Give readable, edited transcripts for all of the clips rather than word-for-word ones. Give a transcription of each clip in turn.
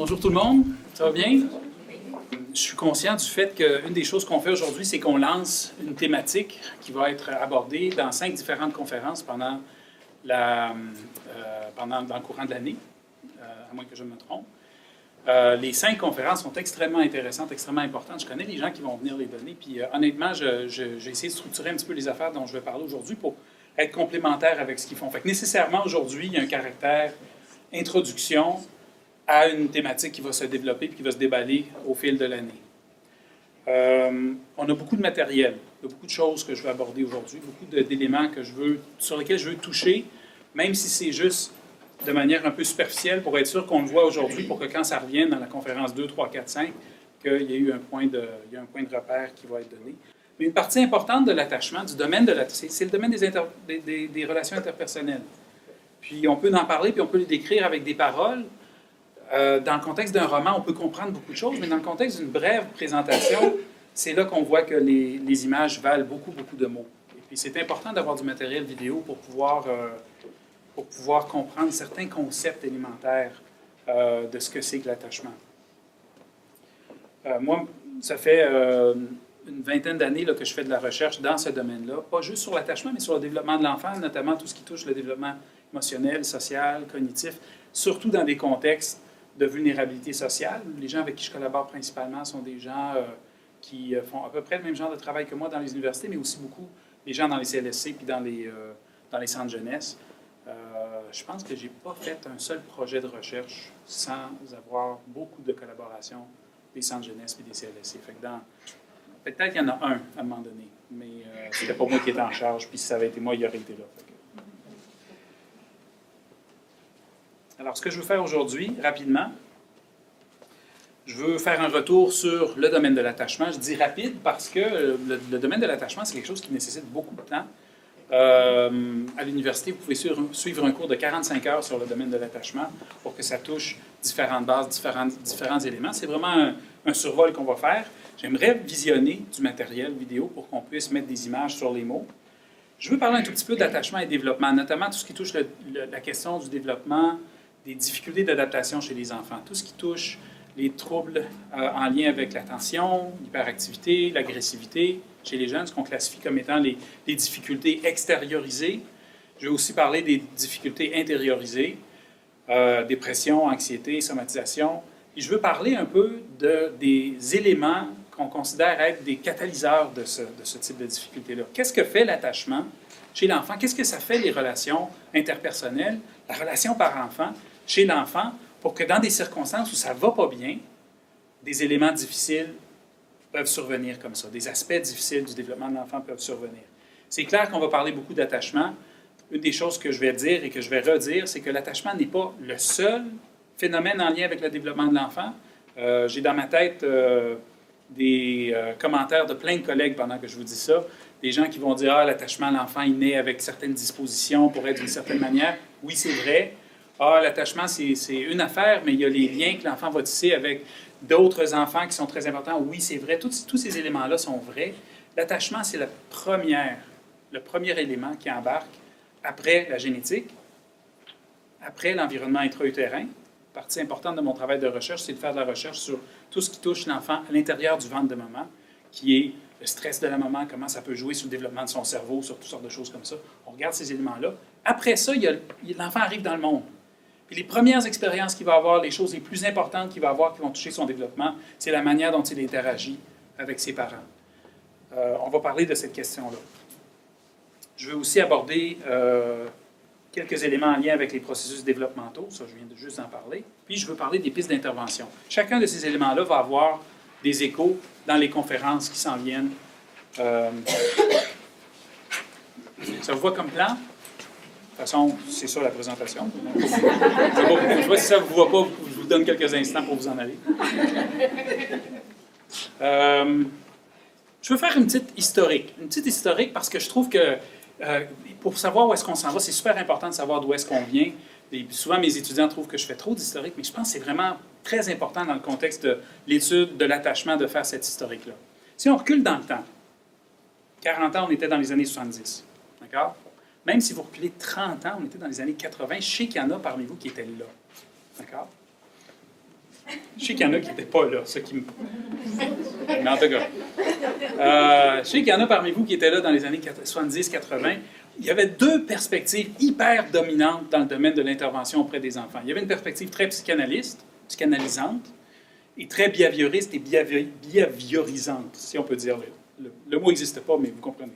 Bonjour tout le monde, ça va bien? Je suis conscient du fait qu'une des choses qu'on fait aujourd'hui, c'est qu'on lance une thématique qui va être abordée dans 5 différentes conférences dans le courant de l'année, à moins que je me trompe. Les 5 conférences sont extrêmement intéressantes, extrêmement importantes. Je connais les gens qui vont venir les donner, puis honnêtement, j'ai essayé de structurer un petit peu les affaires dont je vais parler aujourd'hui pour être complémentaire avec ce qu'ils font. Fait que nécessairement, aujourd'hui, il y a un caractère introduction à une thématique qui va se développer et qui va se déballer au fil de l'année. On a beaucoup de matériel, il y a beaucoup de choses que je vais aborder aujourd'hui, beaucoup d'éléments sur lesquels je veux toucher, même si c'est juste de manière un peu superficielle pour être sûr qu'on le voit aujourd'hui, pour que quand ça revienne dans la conférence 2, 3, 4, 5, qu'il y ait eu un point de repère qui va être donné. Mais une partie importante de l'attachement, c'est le domaine des relations interpersonnelles. Puis on peut en parler, puis on peut les décrire avec des paroles. Dans le contexte d'un roman, on peut comprendre beaucoup de choses, mais dans le contexte d'une brève présentation, c'est là qu'on voit que les images valent beaucoup, beaucoup de mots. Et puis c'est important d'avoir du matériel vidéo pour pouvoir comprendre certains concepts élémentaires de ce que c'est que l'attachement. Moi, ça fait une vingtaine d'années que je fais de la recherche dans ce domaine-là, pas juste sur l'attachement, mais sur le développement de l'enfant, notamment tout ce qui touche le développement émotionnel, social, cognitif, surtout dans des contextes de vulnérabilité sociale. Les gens avec qui je collabore principalement sont des gens qui font à peu près le même genre de travail que moi dans les universités, mais aussi beaucoup des gens dans les CLSC puis dans les centres jeunesse. Je pense que je n'ai pas fait un seul projet de recherche sans avoir beaucoup de collaboration des centres jeunesse et des CLSC. Peut-être qu'il y en a un à un moment donné, mais c'était pas moi qui étais en charge, puis si ça avait été moi, il aurait été là. Alors, ce que je veux faire aujourd'hui, rapidement, je veux faire un retour sur le domaine de l'attachement. Je dis rapide parce que le domaine de l'attachement, c'est quelque chose qui nécessite beaucoup de temps. À l'université, vous pouvez suivre un cours de 45 heures sur le domaine de l'attachement pour que ça touche différentes bases, différents éléments. C'est vraiment un survol qu'on va faire. J'aimerais visionner du matériel vidéo pour qu'on puisse mettre des images sur les mots. Je veux parler un tout petit peu d'attachement et développement, notamment tout ce qui touche la question du développement, des difficultés d'adaptation chez les enfants, tout ce qui touche les troubles en lien avec l'attention, l'hyperactivité, l'agressivité chez les jeunes, ce qu'on classifie comme étant les difficultés extériorisées. Je vais aussi parler des difficultés intériorisées, dépression, anxiété, somatisation. Et je veux parler un peu des éléments qu'on considère être des catalyseurs de ce type de difficulté-là. Qu'est-ce que fait l'attachement chez l'enfant? Qu'est-ce que ça fait les relations interpersonnelles, la relation par-enfant chez l'enfant, pour que dans des circonstances où ça ne va pas bien, des éléments difficiles peuvent survenir comme ça. Des aspects difficiles du développement de l'enfant peuvent survenir. C'est clair qu'on va parler beaucoup d'attachement. Une des choses que je vais dire et que je vais redire, c'est que l'attachement n'est pas le seul phénomène en lien avec le développement de l'enfant. J'ai dans ma tête des commentaires de plein de collègues pendant que je vous dis ça. Des gens qui vont dire « Ah, l'attachement à l'enfant, il naît avec certaines dispositions pour être d'une certaine manière. » Oui, c'est vrai. Ah, l'attachement, c'est une affaire, mais il y a les liens que l'enfant va tisser avec d'autres enfants qui sont très importants. Oui, c'est vrai. Tous ces éléments-là sont vrais. L'attachement, c'est le premier élément qui embarque après la génétique, après l'environnement intra-utérin. Partie importante de mon travail de recherche, c'est de faire de la recherche sur tout ce qui touche l'enfant à l'intérieur du ventre de maman, qui est le stress de la maman, comment ça peut jouer sur le développement de son cerveau, sur toutes sortes de choses comme ça. On regarde ces éléments-là. Après ça, l'enfant arrive dans le monde. Puis les premières expériences qu'il va avoir, les choses les plus importantes qu'il va avoir qui vont toucher son développement, c'est la manière dont il interagit avec ses parents. On va parler de cette question-là. Je veux aussi aborder quelques éléments en lien avec les processus développementaux. Ça, je viens de juste en parler. Puis, je veux parler des pistes d'intervention. Chacun de ces éléments-là va avoir des échos dans les conférences qui s'en viennent. Ça vous voit comme plan? De toute façon, c'est ça la présentation. Je vois si ça ne vous voit pas, je vous donne quelques instants pour vous en aller. Je veux faire une petite historique. Une petite historique parce que je trouve que pour savoir où est-ce qu'on s'en va, c'est super important de savoir d'où est-ce qu'on vient. Et souvent, mes étudiants trouvent que je fais trop d'historique, mais je pense que c'est vraiment très important dans le contexte de l'étude de l'attachement de faire cette historique-là. Si on recule dans le temps, 40 ans, on était dans les années 70. D'accord? Même si vous reculez 30 ans, on était dans les années 80. Je sais qu'il y en a parmi vous qui étaient là. D'accord? Je sais qu'il y en a qui n'étaient pas là, ce qui me... Mais en tout cas, je sais qu'il y en a parmi vous qui étaient là dans les années 70-80. Il y avait deux perspectives hyper dominantes dans le domaine de l'intervention auprès des enfants. Il y avait une perspective très psychanalysante, et très behavioriste et behaviorisante, si on peut dire. Le mot n'existe pas, mais vous comprenez.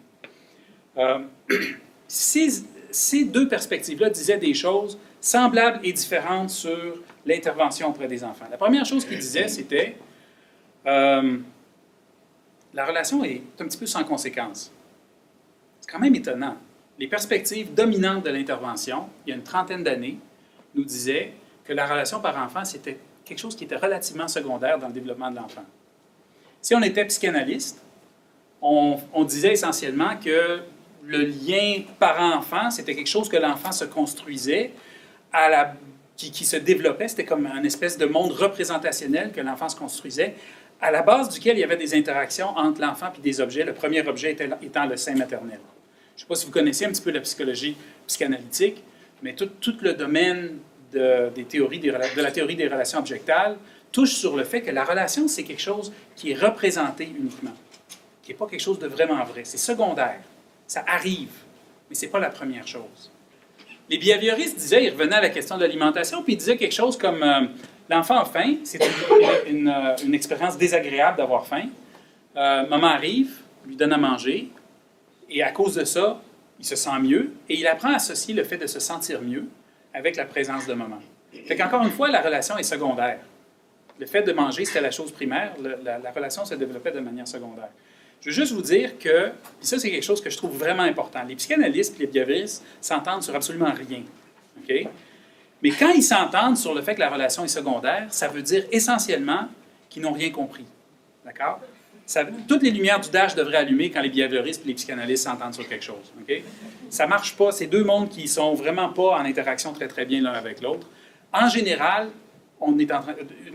Ces deux perspectives-là disaient des choses semblables et différentes sur l'intervention auprès des enfants. La première chose qu'ils disaient, c'était la relation est un petit peu sans conséquence. C'est quand même étonnant. Les perspectives dominantes de l'intervention, il y a une trentaine d'années, nous disaient que la relation par enfant, c'était quelque chose qui était relativement secondaire dans le développement de l'enfant. Si on était psychanalyste, on disait essentiellement que le lien parent-enfant, c'était quelque chose que l'enfant se construisait, qui se développait. C'était comme une espèce de monde représentationnel que l'enfant se construisait, à la base duquel il y avait des interactions entre l'enfant et des objets, le premier objet étant le sein maternel. Je ne sais pas si vous connaissez un petit peu la psychologie psychanalytique, mais tout le domaine de la théorie des relations objectales touche sur le fait que la relation, c'est quelque chose qui est représenté uniquement, qui n'est pas quelque chose de vraiment vrai. C'est secondaire. Ça arrive, mais ce n'est pas la première chose. Les behavioristes disaient, ils revenaient à la question de l'alimentation, puis ils disaient quelque chose comme l'enfant a faim, c'est une expérience désagréable d'avoir faim. Maman arrive, lui donne à manger, et à cause de ça, il se sent mieux, et il apprend à associer le fait de se sentir mieux avec la présence de maman. Fait qu'encore une fois, la relation est secondaire. Le fait de manger, c'était la chose primaire, la relation se développait de manière secondaire. Je veux juste vous dire que, puis ça c'est quelque chose que je trouve vraiment important, les psychanalystes et les behavioristes s'entendent sur absolument rien. OK? Mais quand ils s'entendent sur le fait que la relation est secondaire, ça veut dire essentiellement qu'ils n'ont rien compris. D'accord? Toutes les lumières du dash devraient allumer quand les behavioristes et les psychanalystes s'entendent sur quelque chose. OK? Ça ne marche pas. C'est deux mondes qui ne sont vraiment pas en interaction très, très bien l'un avec l'autre. En général, une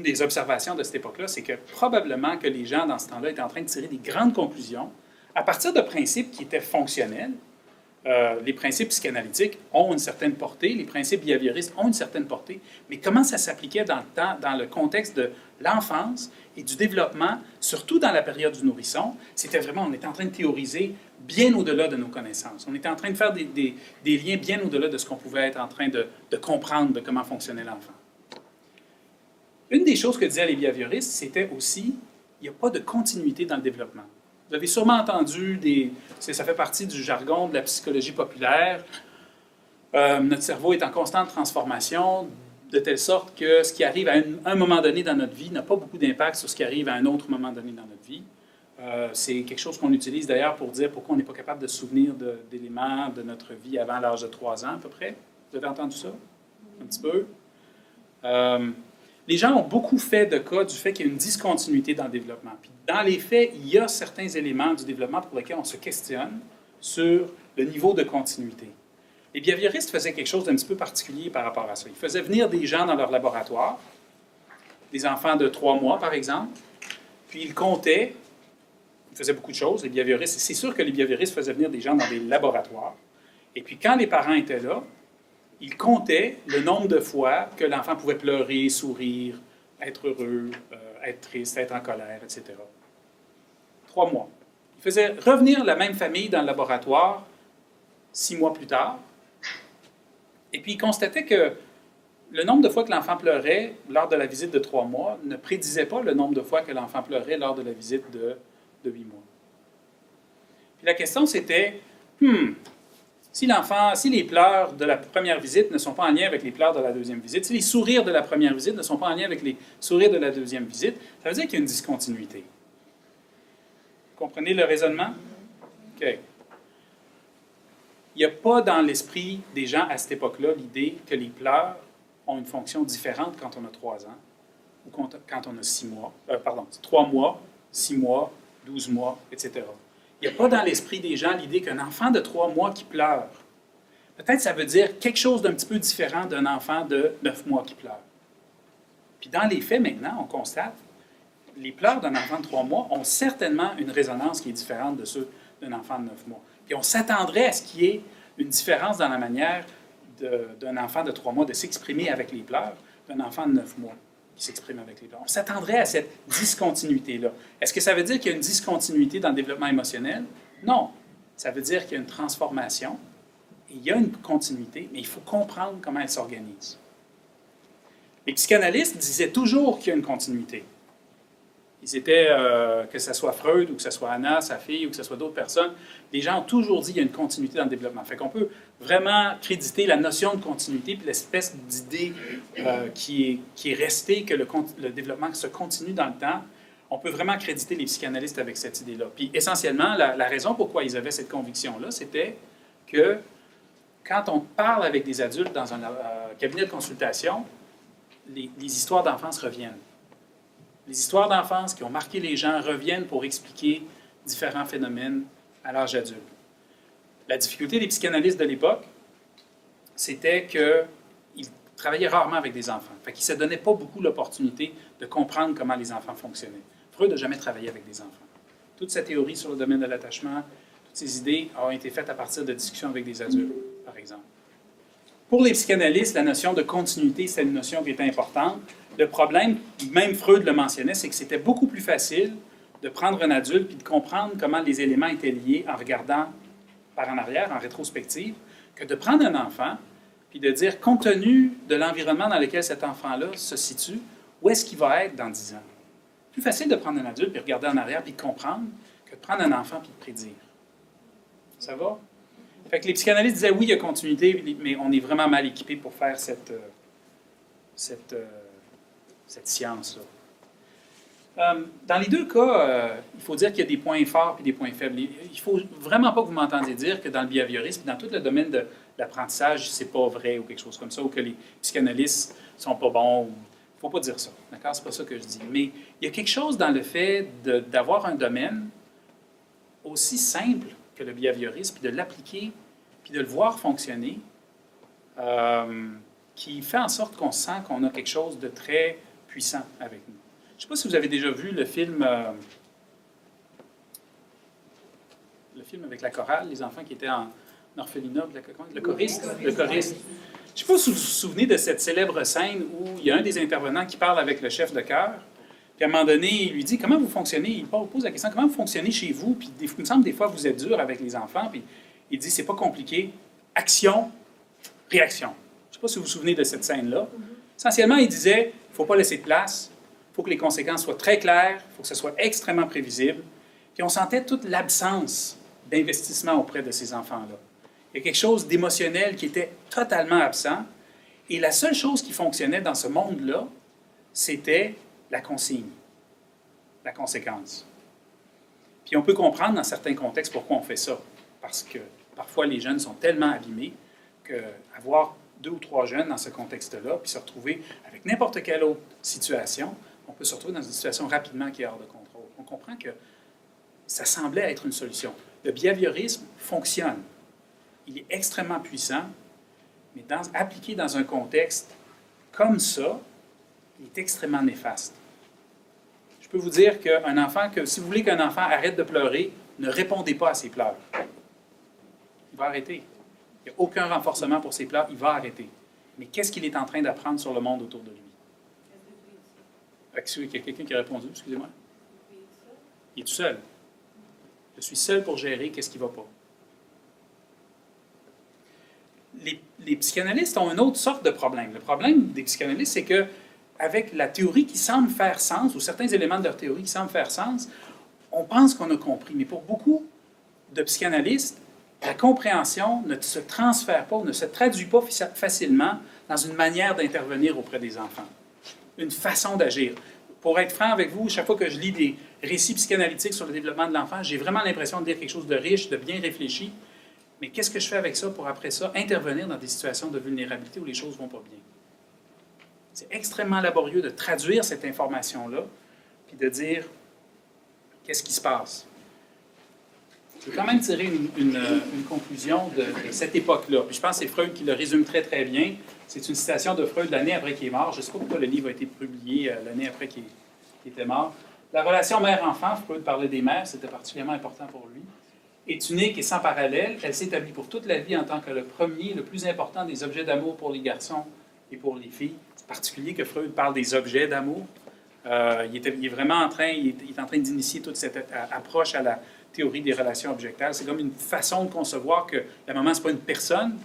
des observations de cette époque-là, c'est que probablement que les gens, dans ce temps-là, étaient en train de tirer des grandes conclusions à partir de principes qui étaient fonctionnels. Les principes psychanalytiques ont une certaine portée, les principes behavioristes ont une certaine portée, mais comment ça s'appliquait dans le temps, dans le contexte de l'enfance et du développement, surtout dans la période du nourrisson, c'était vraiment, on était en train de théoriser bien au-delà de nos connaissances. On était en train de faire des liens bien au-delà de ce qu'on pouvait être en train de comprendre de comment fonctionnait l'enfant. Une des choses que disaient les behavioristes, c'était aussi, il n'y a pas de continuité dans le développement. Vous avez sûrement entendu, ça fait partie du jargon de la psychologie populaire. Notre cerveau est en constante transformation, de telle sorte que ce qui arrive à un moment donné dans notre vie n'a pas beaucoup d'impact sur ce qui arrive à un autre moment donné dans notre vie. C'est quelque chose qu'on utilise d'ailleurs pour dire pourquoi on n'est pas capable de se souvenir d'éléments de notre vie avant l'âge de 3 ans à peu près. Vous avez entendu ça? Un petit peu? Les gens ont beaucoup fait de cas du fait qu'il y a une discontinuité dans le développement. Puis dans les faits, il y a certains éléments du développement pour lesquels on se questionne sur le niveau de continuité. Les behavioristes faisaient quelque chose d'un petit peu particulier par rapport à ça. Ils faisaient venir des gens dans leur laboratoire, des enfants de 3 mois par exemple, puis ils comptaient, ils faisaient beaucoup de choses, les behavioristes. C'est sûr que les behavioristes faisaient venir des gens dans des laboratoires. Et puis quand les parents étaient là, il comptait le nombre de fois que l'enfant pouvait pleurer, sourire, être heureux, être triste, être en colère, etc. 3 mois. Il faisait revenir la même famille dans le laboratoire 6 mois plus tard, et puis il constatait que le nombre de fois que l'enfant pleurait lors de la visite de 3 mois ne prédisait pas le nombre de fois que l'enfant pleurait lors de la visite de 8 mois. Puis la question c'était, si les pleurs de la première visite ne sont pas en lien avec les pleurs de la deuxième visite, si les sourires de la première visite ne sont pas en lien avec les sourires de la deuxième visite, ça veut dire qu'il y a une discontinuité. Vous comprenez le raisonnement? OK. Il n'y a pas dans l'esprit des gens à cette époque-là l'idée que les pleurs ont une fonction différente quand on a 3 ans ou quand on a 6 mois, 3 mois, 6 mois, 12 mois, etc. Il n'y a pas dans l'esprit des gens l'idée qu'un enfant de 3 mois qui pleure, peut-être ça veut dire quelque chose d'un petit peu différent d'un enfant de 9 mois qui pleure. Puis dans les faits, maintenant, on constate, les pleurs d'un enfant de 3 mois ont certainement une résonance qui est différente de ceux d'un enfant de 9 mois. Puis on s'attendrait à ce qu'il y ait une différence dans la manière d'un enfant de 3 mois de s'exprimer avec les pleurs d'un enfant de 9 mois. qui s'exprime avec les pleurs. On s'attendrait à cette discontinuité-là. Est-ce que ça veut dire qu'il y a une discontinuité dans le développement émotionnel? Non. Ça veut dire qu'il y a une transformation, et il y a une continuité, mais il faut comprendre comment elle s'organise. Les psychanalystes disaient toujours qu'il y a une continuité. Ils étaient, que ce soit Freud ou que ce soit Anna, sa fille, ou que ce soit d'autres personnes, les gens ont toujours dit qu'il y a une continuité dans le développement. Fait qu'on peut vraiment créditer la notion de continuité puis l'espèce d'idée qui est restée, que le développement se continue dans le temps. On peut vraiment créditer les psychanalystes avec cette idée-là. Puis essentiellement, la raison pourquoi ils avaient cette conviction-là, c'était que quand on parle avec des adultes dans un cabinet de consultation, les histoires d'enfance reviennent. Les histoires d'enfance qui ont marqué les gens reviennent pour expliquer différents phénomènes à l'âge adulte. La difficulté des psychanalystes de l'époque, c'était qu'ils travaillaient rarement avec des enfants. Fait qu'ils ne se donnaient pas beaucoup l'opportunité de comprendre comment les enfants fonctionnaient. Freud n'a jamais travaillé avec des enfants. Toute sa théorie sur le domaine de l'attachement, toutes ces idées ont été faites à partir de discussions avec des adultes, par exemple. Pour les psychanalystes, la notion de continuité, c'est une notion qui était importante. Le problème, même Freud le mentionnait, c'est que c'était beaucoup plus facile de prendre un adulte et de comprendre comment les éléments étaient liés en regardant par en arrière, en rétrospective, que de prendre un enfant puis de dire, compte tenu de l'environnement dans lequel cet enfant-là se situe, où est-ce qu'il va être dans 10 ans? Plus facile de prendre un adulte puis regarder en arrière puis de comprendre que de prendre un enfant puis de prédire. Ça va? Fait que les psychanalystes disaient, oui, il y a continuité, mais on est vraiment mal équipé pour faire cette science-là. Dans les deux cas, il faut dire qu'il y a des points forts et des points faibles. Il ne faut vraiment pas que vous m'entendiez dire que dans le behaviorisme, dans tout le domaine de l'apprentissage, c'est pas vrai ou quelque chose comme ça, ou que les psychanalystes sont pas bons. Il ne faut pas dire ça, d'accord? C'est pas ça que je dis. Mais il y a quelque chose dans le fait d'avoir un domaine aussi simple que le behaviorisme, puis de l'appliquer, puis de le voir fonctionner, qui fait en sorte qu'on sent qu'on a quelque chose de très puissant avec nous. Je ne sais pas si vous avez déjà vu le film avec la chorale, les enfants qui étaient en orphelinat, le choriste. Je ne sais pas si vous vous souvenez de cette célèbre scène où il y a un des intervenants qui parle avec le chef de chœur, puis à un moment donné, il lui dit « Comment vous fonctionnez? » Il pose la question « Comment vous fonctionnez chez vous? » Puis il me semble des fois vous êtes dur avec les enfants, puis il dit « C'est pas compliqué. Action, réaction. » Je ne sais pas si vous vous souvenez de cette scène-là. Essentiellement, il disait « Il ne faut pas laisser de place. Il faut que les conséquences soient très claires. Il faut que ce soit extrêmement prévisible. » Puis on sentait toute l'absence d'investissement auprès de ces enfants-là. Il y a quelque chose d'émotionnel qui était totalement absent. Et la seule chose qui fonctionnait dans ce monde-là, c'était la consigne, la conséquence. Puis on peut comprendre dans certains contextes pourquoi on fait ça. Parce que parfois les jeunes sont tellement abîmés qu'avoir 2 ou 3 jeunes dans ce contexte-là, puis se retrouver avec n'importe quelle autre situation, on peut se retrouver dans une situation rapidement qui est hors de contrôle. On comprend que ça semblait être une solution. Le behaviorisme fonctionne. Il est extrêmement puissant, mais appliqué dans un contexte comme ça, il est extrêmement néfaste. Je peux vous dire qu'un enfant, si vous voulez qu'un enfant arrête de pleurer, ne répondez pas à ses pleurs. Il va arrêter. Il n'y a aucun renforcement pour ses pleurs, il va arrêter. Mais qu'est-ce qu'il est en train d'apprendre sur le monde autour de lui? Il y a quelqu'un qui a répondu, excusez-moi. Il est tout seul. Je suis seul pour gérer qu'est-ce qui ne va pas. Les psychanalystes ont une autre sorte de problème. Le problème des psychanalystes, c'est que avec la théorie qui semble faire sens, ou certains éléments de leur théorie qui semblent faire sens, on pense qu'on a compris. Mais pour beaucoup de psychanalystes, la compréhension ne se transfère pas, ne se traduit pas facilement dans une manière d'intervenir auprès des enfants, une façon d'agir. Pour être franc avec vous, chaque fois que je lis des récits psychanalytiques sur le développement de l'enfant, j'ai vraiment l'impression de lire quelque chose de riche, de bien réfléchi. Mais qu'est-ce que je fais avec ça pour, après ça, intervenir dans des situations de vulnérabilité où les choses ne vont pas bien? C'est extrêmement laborieux de traduire cette information-là, puis de dire qu'est-ce qui se passe. Je vais quand même tirer une conclusion de cette époque-là. Puis je pense que c'est Freud qui le résume très, très bien. C'est une citation de Freud l'année après qu'il est mort. Je ne sais pas pourquoi le livre a été publié l'année après qu'il était mort. La relation mère-enfant, Freud parlait des mères, c'était particulièrement important pour lui, est unique et sans parallèle. Elle s'établit pour toute la vie en tant que le premier, le plus important des objets d'amour pour les garçons et pour les filles. C'est particulier que Freud parle des objets d'amour. Il est vraiment en train, il est en train d'initier toute cette approche à la théorie des relations objectales. C'est comme une façon de concevoir que la maman, ce n'est pas une personne.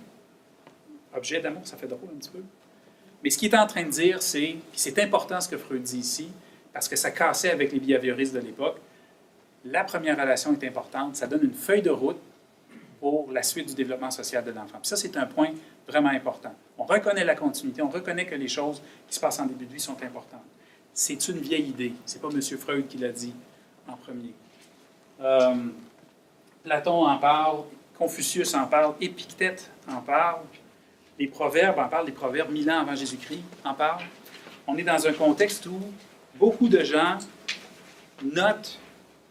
Objet d'amour, ça fait drôle un petit peu. Mais ce qu'il est en train de dire, c'est, puis c'est important ce que Freud dit ici, parce que ça cassait avec les behavioristes de l'époque, la première relation est importante, ça donne une feuille de route pour la suite du développement social de l'enfant. Puis ça, c'est un point vraiment important. On reconnaît la continuité, on reconnaît que les choses qui se passent en début de vie sont importantes. C'est une vieille idée. Ce n'est pas M. Freud qui l'a dit en premier. Platon en parle, Confucius en parle, Épictète en parle, les proverbes en parlent, les proverbes 1000 ans avant Jésus-Christ en parlent. On est dans un contexte où beaucoup de gens notent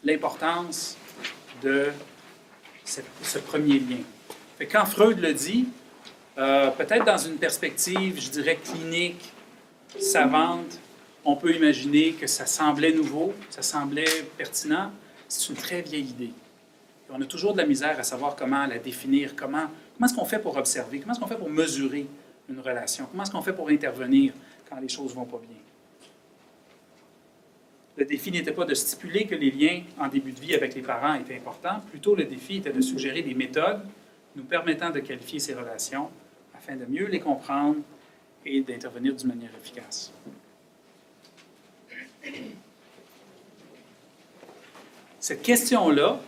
l'importance de ce premier lien. Fait que quand Freud le dit, peut-être dans une perspective, je dirais, clinique, savante, on peut imaginer que ça semblait nouveau, ça semblait pertinent. C'est une très vieille idée. Et on a toujours de la misère à savoir comment la définir, comment est-ce qu'on fait pour observer, comment est-ce qu'on fait pour mesurer une relation, comment est-ce qu'on fait pour intervenir quand les choses ne vont pas bien. Le défi n'était pas de stipuler que les liens en début de vie avec les parents étaient importants, plutôt le défi était de suggérer des méthodes nous permettant de qualifier ces relations afin de mieux les comprendre et d'intervenir d'une manière efficace. Cette question-là,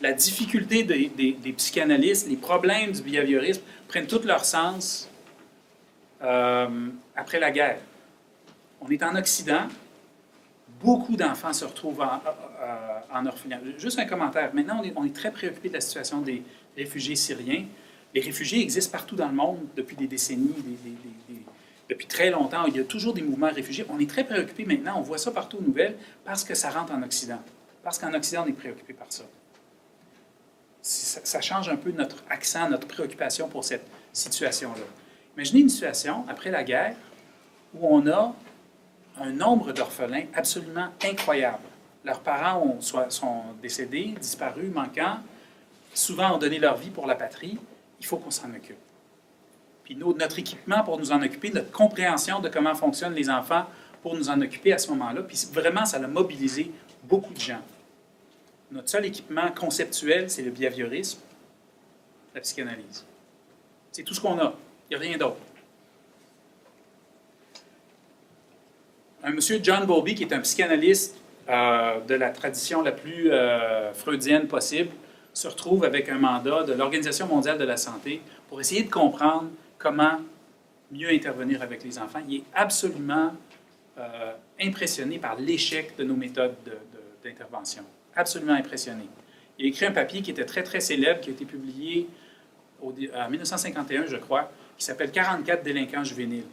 la difficulté des psychanalystes, les problèmes du behaviorisme prennent tout leur sens après la guerre. On est en Occident, beaucoup d'enfants se retrouvent en orphelinat. Juste un commentaire. Maintenant, on est très préoccupé de la situation des réfugiés syriens. Les réfugiés existent partout dans le monde depuis des décennies, depuis très longtemps. Il y a toujours des mouvements réfugiés. On est très préoccupé maintenant. On voit ça partout aux nouvelles parce que ça rentre en Occident. Parce qu'en Occident, on est préoccupé par ça. Ça change un peu notre accent, notre préoccupation pour cette situation-là. Imaginez une situation, après la guerre, où on a un nombre d'orphelins absolument incroyable. Leurs parents sont décédés, disparus, manquants, souvent ont donné leur vie pour la patrie. Il faut qu'on s'en occupe. Puis notre équipement pour nous en occuper, notre compréhension de comment fonctionnent les enfants pour nous en occuper à ce moment-là, puis vraiment, ça a mobilisé beaucoup de gens. Notre seul équipement conceptuel, c'est le behaviorisme, la psychanalyse. C'est tout ce qu'on a. Il n'y a rien d'autre. Un monsieur John Bowlby, qui est un psychanalyste de la tradition la plus freudienne possible, se retrouve avec un mandat de l'Organisation mondiale de la santé pour essayer de comprendre comment mieux intervenir avec les enfants. Il est absolument impressionné par l'échec de nos méthodes d'intervention. Absolument impressionné. Il a écrit un papier qui était très, très célèbre, qui a été publié en 1951, je crois, qui s'appelle « 44 délinquants juvéniles ».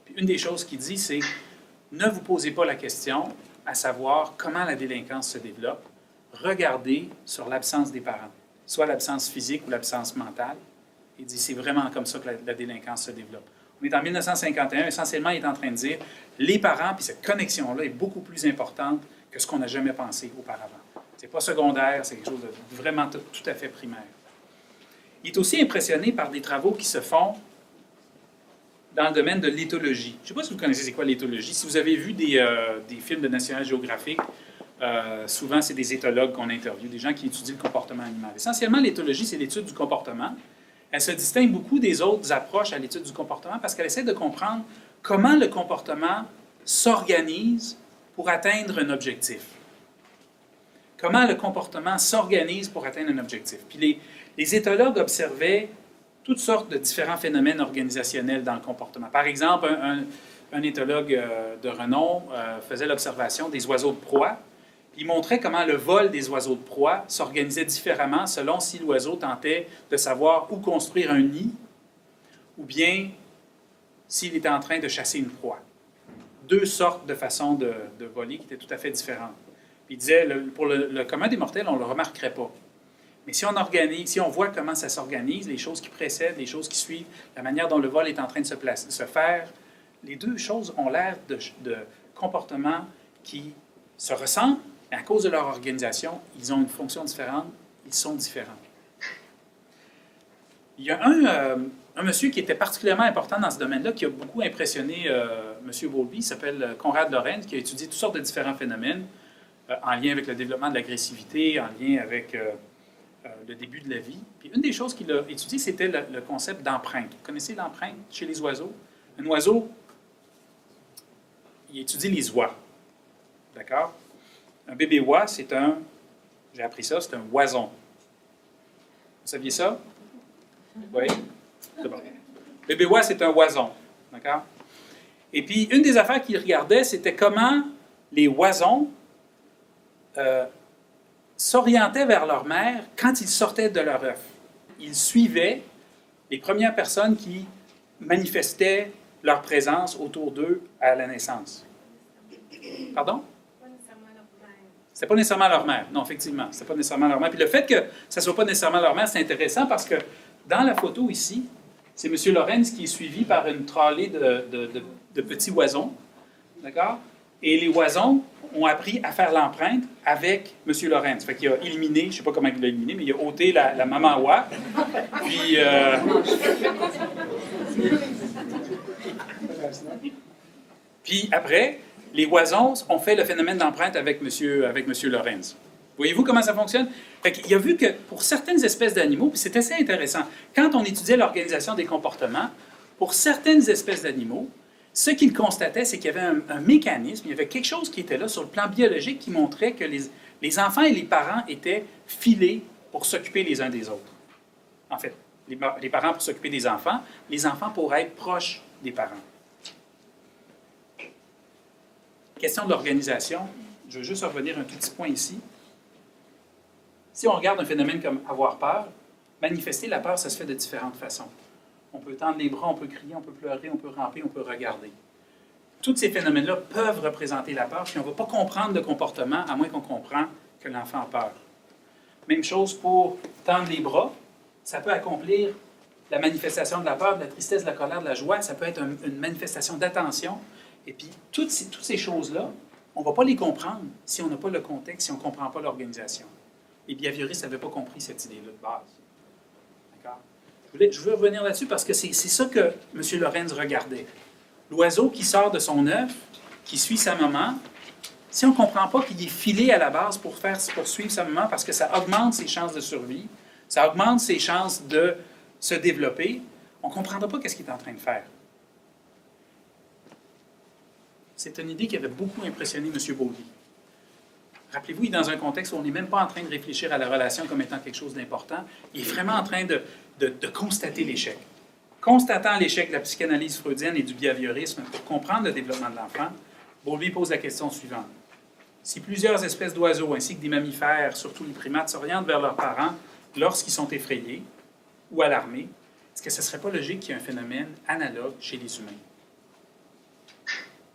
Puis une des choses qu'il dit, c'est « Ne vous posez pas la question à savoir comment la délinquance se développe. Regardez sur l'absence des parents, soit l'absence physique ou l'absence mentale. » Il dit « C'est vraiment comme ça que la délinquance se développe. » On est en 1951, essentiellement, il est en train de dire « Les parents, puis cette connexion-là est beaucoup plus importante que ce qu'on n'a jamais pensé auparavant. » Ce n'est pas secondaire, c'est quelque chose de vraiment tout à fait primaire. Il est aussi impressionné par des travaux qui se font dans le domaine de l'éthologie. Je ne sais pas si vous connaissez c'est quoi l'éthologie. Si vous avez vu des films de National Geographic, souvent c'est des éthologues qu'on interviewe, des gens qui étudient le comportement animal. Essentiellement, l'éthologie, c'est l'étude du comportement. Elle se distingue beaucoup des autres approches à l'étude du comportement parce qu'elle essaie de comprendre comment le comportement s'organise pour atteindre un objectif. Comment le comportement s'organise pour atteindre un objectif. Puis les éthologues observaient toutes sortes de différents phénomènes organisationnels dans le comportement. Par exemple, un éthologue de renom faisait l'observation des oiseaux de proie. Il montrait comment le vol des oiseaux de proie s'organisait différemment selon si l'oiseau tentait de savoir où construire un nid ou bien s'il était en train de chasser une proie. Deux sortes de façons de voler qui étaient tout à fait différentes. Puis il disait, pour le commun des mortels, on ne le remarquerait pas. Mais si on voit comment ça s'organise, les choses qui précèdent, les choses qui suivent, la manière dont le vol est en train de se faire, les deux choses ont l'air de comportements qui se ressemblent, mais à cause de leur organisation, ils ont une fonction différente, ils sont différents. Il y a un monsieur qui était particulièrement important dans ce domaine-là, qui a beaucoup impressionné M. Bowlby, il s'appelle Konrad Lorenz, qui a étudié toutes sortes de différents phénomènes en lien avec le développement de l'agressivité, en lien avec le début de la vie. Puis une des choses qu'il a étudié, c'était le concept d'empreinte. Vous connaissez l'empreinte chez les oiseaux? Un oiseau, il étudie les oies. D'accord? Un bébé oie, c'est un, j'ai appris ça, c'est un oison. Vous saviez ça? Oui? C'est bon. Bébé oie, c'est un oison. D'accord? Et puis, une des affaires qu'il regardait, c'était comment les oisons s'orientaient vers leur mère quand ils sortaient de leur œuf. Ils suivaient les premières personnes qui manifestaient leur présence autour d'eux à la naissance. Pardon? C'était pas nécessairement leur mère. Non, effectivement, c'était pas nécessairement leur mère. Puis le fait que ça soit pas nécessairement leur mère, c'est intéressant parce que dans la photo ici, c'est M. Lorenz qui est suivi par une tralée de petits oisons. D'accord? Et les oisons ont appris à faire l'empreinte avec M. Lorenz. Fait qu'il a éliminé, je ne sais pas comment il l'a éliminé, mais il a ôté la maman oie. Puis... Puis après, les oisons ont fait le phénomène d'empreinte avec M. Lorenz. Voyez-vous comment ça fonctionne? Il a vu que pour certaines espèces d'animaux, puis c'est assez intéressant, quand on étudiait l'organisation des comportements, pour certaines espèces d'animaux, ce qu'il constatait, c'est qu'il y avait un mécanisme, il y avait quelque chose qui était là sur le plan biologique qui montrait que les enfants et les parents étaient filés pour s'occuper les uns des autres. En fait, les parents pour s'occuper des enfants, les enfants pour être proches des parents. Question de l'organisation, je veux juste revenir un tout petit point ici. Si on regarde un phénomène comme avoir peur, manifester la peur, ça se fait de différentes façons. On peut tendre les bras, on peut crier, on peut pleurer, on peut ramper, on peut regarder. Tous ces phénomènes-là peuvent représenter la peur, puis on ne va pas comprendre le comportement à moins qu'on comprend que l'enfant a peur. Même chose pour tendre les bras, ça peut accomplir la manifestation de la peur, de la tristesse, de la colère, de la joie, ça peut être une manifestation d'attention. Et puis, toutes ces choses-là, on ne va pas les comprendre si on n'a pas le contexte, si on ne comprend pas l'organisation. Les behavioristes n'avaient pas compris cette idée-là de base. D'accord? Je veux revenir là-dessus parce que c'est ça que M. Lorenz regardait. L'oiseau qui sort de son œuf, qui suit sa maman, si on ne comprend pas qu'il est filé à la base pour suivre sa maman parce que ça augmente ses chances de survie, ça augmente ses chances de se développer, on ne comprendra pas ce qu'il est en train de faire. C'est une idée qui avait beaucoup impressionné M. Bowlby. Rappelez-vous, il est dans un contexte où on n'est même pas en train de réfléchir à la relation comme étant quelque chose d'important. Il est vraiment en train de constater l'échec. Constatant l'échec de la psychanalyse freudienne et du behaviorisme pour comprendre le développement de l'enfant, Bowlby pose la question suivante. Si plusieurs espèces d'oiseaux ainsi que des mammifères, surtout les primates, s'orientent vers leurs parents lorsqu'ils sont effrayés ou alarmés, est-ce que ce ne serait pas logique qu'il y ait un phénomène analogue chez les humains?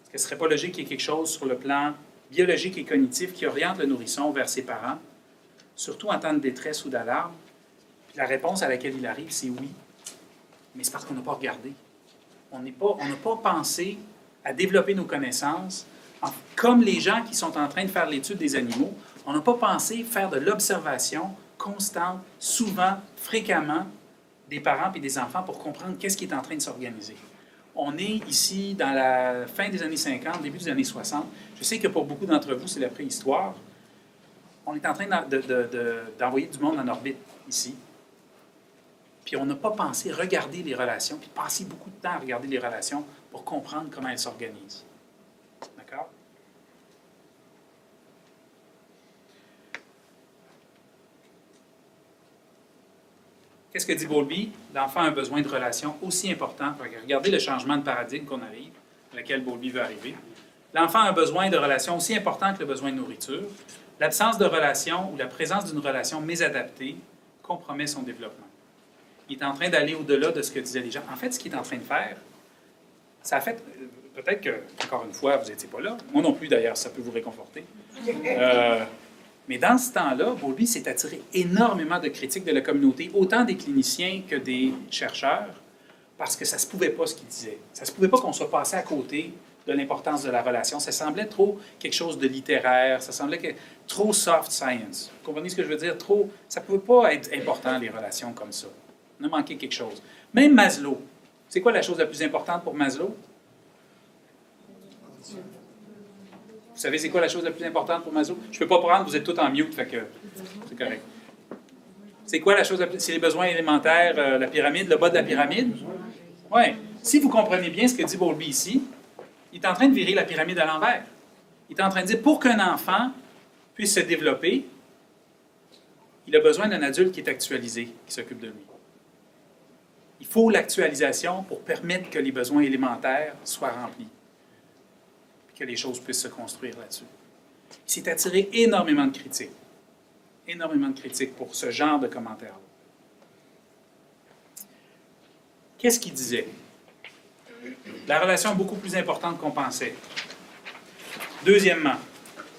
Est-ce que ce ne serait pas logique qu'il y ait quelque chose sur le plan biologique et cognitif qui oriente le nourrisson vers ses parents, surtout en temps de détresse ou d'alarme? Puis la réponse à laquelle il arrive, c'est oui. Mais c'est parce qu'on n'a pas regardé. On n'a pas pensé à développer nos connaissances. Comme les gens qui sont en train de faire l'étude des animaux, on n'a pas pensé faire de l'observation constante, souvent, fréquemment, des parents et des enfants pour comprendre qu'est-ce qui est en train de s'organiser. On est ici dans la fin des années 50, début des années 60. Je sais que pour beaucoup d'entre vous, c'est la préhistoire. On est en train d'envoyer du monde en orbite ici. Puis on n'a pas pensé regarder les relations, puis passer beaucoup de temps à regarder les relations pour comprendre comment elles s'organisent. D'accord? Qu'est-ce que dit Bowlby? L'enfant a un besoin de relations aussi important. Regardez le changement de paradigme qu'on arrive, à laquelle Bowlby veut arriver. L'enfant a un besoin de relations aussi important que le besoin de nourriture. L'absence de relation ou la présence d'une relation mésadaptée compromet son développement. Il est en train d'aller au-delà de ce que disaient les gens. En fait, ce qu'il est en train de faire, ça a fait... Peut-être que, encore une fois, vous n'étiez pas là. Moi non plus, d'ailleurs, ça peut vous réconforter. Mais dans ce temps-là, Bowlby s'est attiré énormément de critiques de la communauté, autant des cliniciens que des chercheurs, parce que ça ne se pouvait pas ce qu'il disait. Ça ne se pouvait pas qu'on soit passé à côté de l'importance de la relation. Ça semblait trop quelque chose de littéraire, ça semblait trop soft science. Vous comprenez ce que je veux dire? Ça ne pouvait pas être important, les relations comme ça. On a manqué quelque chose. Même Maslow. C'est quoi la chose la plus importante pour Maslow? Vous savez c'est quoi la chose la plus importante pour Maslow? Je ne peux pas prendre, vous êtes tous en mute, fait que c'est correct. C'est quoi la chose la plus... C'est les besoins élémentaires, la pyramide, le bas de la pyramide? Oui. Si vous comprenez bien ce que dit Bowlby ici, il est en train de virer la pyramide à l'envers. Il est en train de dire, pour qu'un enfant puisse se développer, il a besoin d'un adulte qui est actualisé, qui s'occupe de lui. Il faut l'actualisation pour permettre que les besoins élémentaires soient remplis, et que les choses puissent se construire là-dessus. Il s'est attiré énormément de critiques pour ce genre de commentaires. Qu'est-ce qu'il disait? La relation est beaucoup plus importante qu'on pensait. Deuxièmement,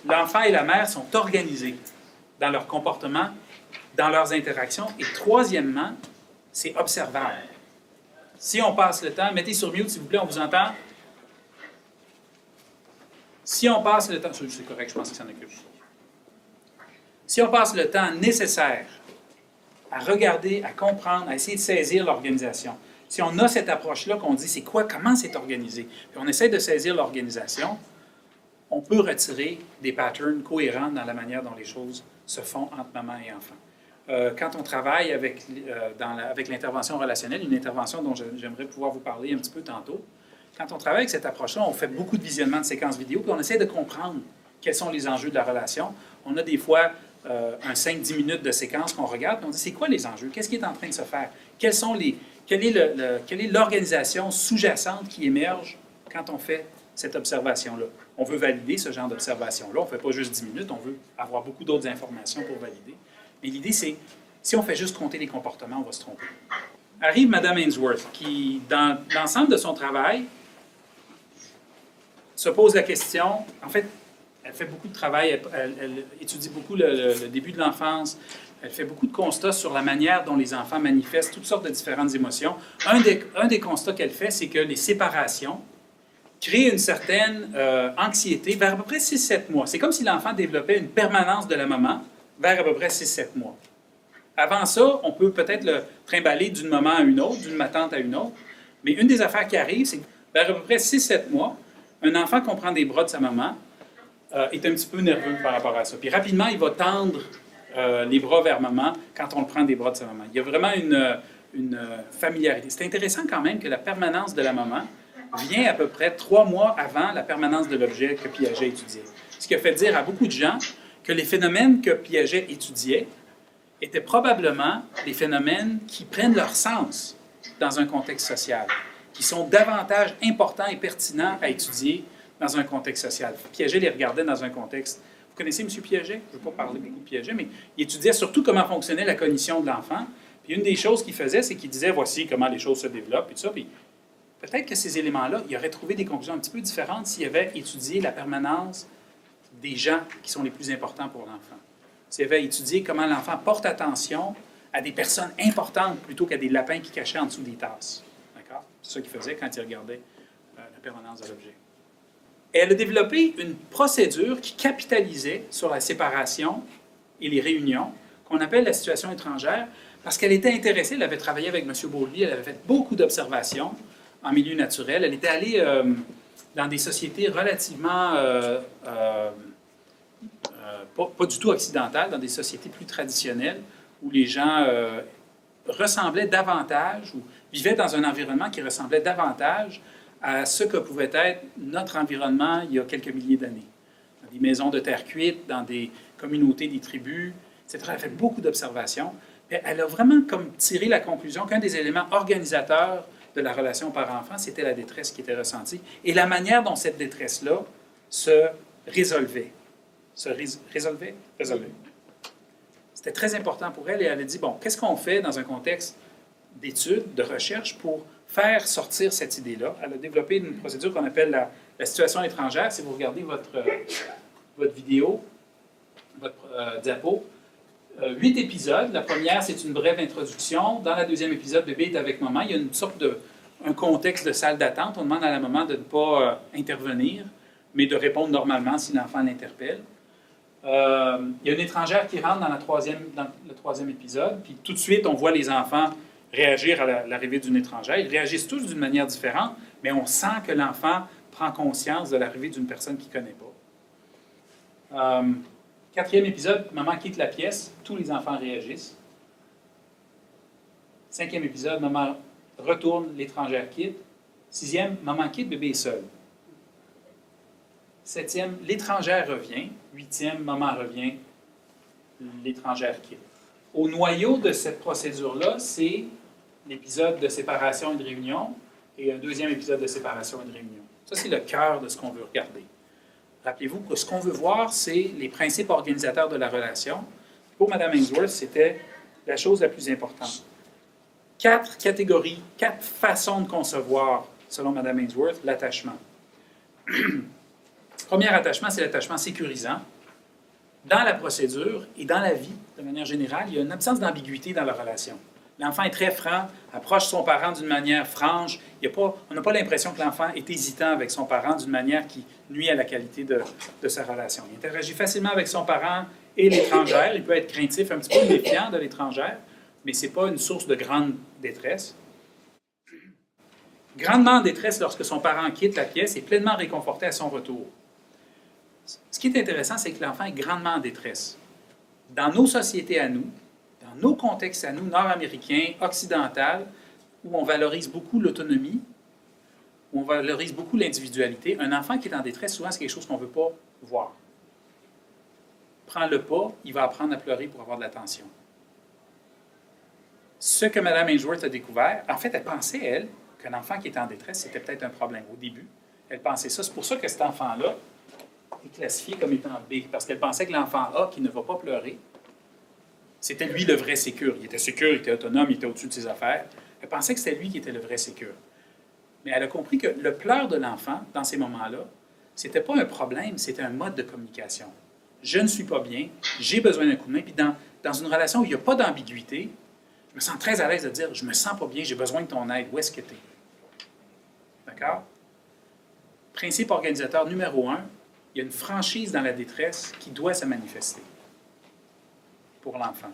l'enfant et la mère sont organisés dans leur comportement, dans leurs interactions. Et troisièmement, c'est observable. Si on passe le temps, mettez sur mute s'il vous plaît, on vous entend. Si on passe le temps, c'est correct, je pense qu'il s'en occupe. Si on passe le temps nécessaire à regarder, à comprendre, à essayer de saisir l'organisation, si on a cette approche-là qu'on dit c'est quoi, comment c'est organisé, puis on essaie de saisir l'organisation, on peut retirer des patterns cohérents dans la manière dont les choses se font entre maman et enfant. Quand on travaille avec l'intervention relationnelle, une intervention dont j'aimerais pouvoir vous parler un petit peu tantôt, quand on travaille avec cette approche-là, on fait beaucoup de visionnement de séquences vidéo, puis on essaie de comprendre quels sont les enjeux de la relation. On a des fois un 5-10 minutes de séquence qu'on regarde, puis on dit c'est quoi les enjeux? Qu'est-ce qui est en train de se faire? Quelle est l'organisation sous-jacente qui émerge quand on fait cette observation-là? On veut valider ce genre d'observation-là. On ne fait pas juste 10 minutes, on veut avoir beaucoup d'autres informations pour valider. Mais l'idée, c'est, si on fait juste compter les comportements, on va se tromper. Arrive Mme Ainsworth, qui, dans l'ensemble de son travail, se pose la question, en fait, elle fait beaucoup de travail, elle étudie beaucoup le début de l'enfance, elle fait beaucoup de constats sur la manière dont les enfants manifestent toutes sortes de différentes émotions. Un des constats qu'elle fait, c'est que les séparations créent une certaine anxiété vers à peu près 6-7 mois. C'est comme si l'enfant développait une permanence de la maman vers à peu près 6-7 mois. Avant ça, on peut peut-être le trimballer d'une maman à une autre, d'une matante à une autre, mais une des affaires qui arrive, c'est que vers à peu près 6-7 mois, un enfant qu'on prend des bras de sa maman est un petit peu nerveux par rapport à ça. Puis rapidement, il va tendre les bras vers maman quand on le prend des bras de sa maman. Il y a vraiment une familiarité. C'est intéressant quand même que la permanence de la maman vient à peu près 3 mois avant la permanence de l'objet que Piaget étudiait. Ce qui a fait dire à beaucoup de gens que les phénomènes que Piaget étudiait étaient probablement des phénomènes qui prennent leur sens dans un contexte social, qui sont davantage importants et pertinents à étudier dans un contexte social. Piaget les regardait dans un contexte... Vous connaissez M. Piaget? Je ne veux pas parler beaucoup de Piaget, mais il étudiait surtout comment fonctionnait la cognition de l'enfant. Puis une des choses qu'il faisait, c'est qu'il disait, voici comment les choses se développent, et tout ça. Puis peut-être que ces éléments-là, il aurait trouvé des conclusions un petit peu différentes s'il avait étudié la permanence des gens qui sont les plus importants pour l'enfant. S'il avait étudié comment l'enfant porte attention à des personnes importantes plutôt qu'à des lapins qui cachaient en dessous des tasses. D'accord? C'est ça qu'il faisait quand il regardait la permanence de l'objet. Et elle a développé une procédure qui capitalisait sur la séparation et les réunions, qu'on appelle la situation étrangère, parce qu'elle était intéressée, elle avait travaillé avec M. Bowlby, elle avait fait beaucoup d'observations en milieu naturel. Elle était allée dans des sociétés relativement, pas du tout occidentales, dans des sociétés plus traditionnelles, où les gens ressemblaient davantage, ou vivaient dans un environnement qui ressemblait davantage à ce que pouvait être notre environnement il y a quelques milliers d'années. Dans des maisons de terre cuite, dans des communautés, des tribus, etc. Elle a fait beaucoup d'observations. Elle a vraiment comme tiré la conclusion qu'un des éléments organisateurs de la relation parent-enfant, c'était la détresse qui était ressentie et la manière dont cette détresse-là se résolvait. Résolvait. C'était très important pour elle et elle a dit, bon, qu'est-ce qu'on fait dans un contexte d'études, de recherche pour faire sortir cette idée-là? Elle a développé une procédure qu'on appelle la situation étrangère. Si vous regardez votre vidéo, votre diapo, 8 épisodes. La première, c'est une brève introduction. Dans le deuxième épisode, bébé est avec maman. Il y a une sorte un contexte de salle d'attente. On demande à la maman de ne pas intervenir, mais de répondre normalement si l'enfant l'interpelle. Il y a une étrangère qui rentre dans le troisième épisode, puis tout de suite, on voit les enfants réagir à l'arrivée d'une étrangère. Ils réagissent tous d'une manière différente, mais on sent que l'enfant prend conscience de l'arrivée d'une personne qu'il ne connaît pas. Quatrième épisode, maman quitte la pièce, tous les enfants réagissent. Cinquième épisode, maman retourne, l'étrangère quitte. Sixième, maman quitte, bébé est seul. Septième, l'étrangère revient. Huitième, maman revient, l'étrangère quitte. Au noyau de cette procédure-là, c'est l'épisode de séparation et de réunion et un deuxième épisode de séparation et de réunion. Ça, c'est le cœur de ce qu'on veut regarder. Rappelez-vous que ce qu'on veut voir, c'est les principes organisateurs de la relation. Pour Mme Ainsworth, c'était la chose la plus importante. 4 catégories, 4 façons de concevoir, selon Mme Ainsworth, l'attachement. Premier attachement, c'est l'attachement sécurisant. Dans la procédure et dans la vie, de manière générale, il y a une absence d'ambiguïté dans la relation. L'enfant est très franc, approche son parent d'une manière franche. On n'a pas l'impression que l'enfant est hésitant avec son parent d'une manière qui nuit à la qualité de sa relation. Il interagit facilement avec son parent et l'étrangère. Il peut être craintif, un petit peu méfiant de l'étrangère, mais ce n'est pas une source de grande détresse. Grandement en détresse lorsque son parent quitte la pièce et pleinement réconforté à son retour. Ce qui est intéressant, c'est que l'enfant est grandement en détresse. Dans nos sociétés à nous, dans nos contextes à nous, nord-américains, occidentaux, où on valorise beaucoup l'autonomie, où on valorise beaucoup l'individualité, un enfant qui est en détresse, souvent, c'est quelque chose qu'on ne veut pas voir. Prends le pas, il va apprendre à pleurer pour avoir de l'attention. Ce que Mme Ainsworth a découvert, en fait, elle pensait, elle, qu'un enfant qui était en détresse, c'était peut-être un problème au début. Elle pensait ça. C'est pour ça que cet enfant-là est classifié comme étant B, parce qu'elle pensait que l'enfant A, qui ne va pas pleurer, c'était lui le vrai sécure. Il était sécure, il était autonome, il était au-dessus de ses affaires. Elle pensait que c'était lui qui était le vrai sécure. Mais elle a compris que le pleur de l'enfant, dans ces moments-là, c'était pas un problème, c'était un mode de communication. Je ne suis pas bien, j'ai besoin d'un coup de main, puis dans une relation où il n'y a pas d'ambiguïté, je me sens très à l'aise de dire « je me sens pas bien, j'ai besoin de ton aide, où est-ce que tu es? » D'accord? Principe organisateur numéro 1, il y a une franchise dans la détresse qui doit se manifester pour l'enfant.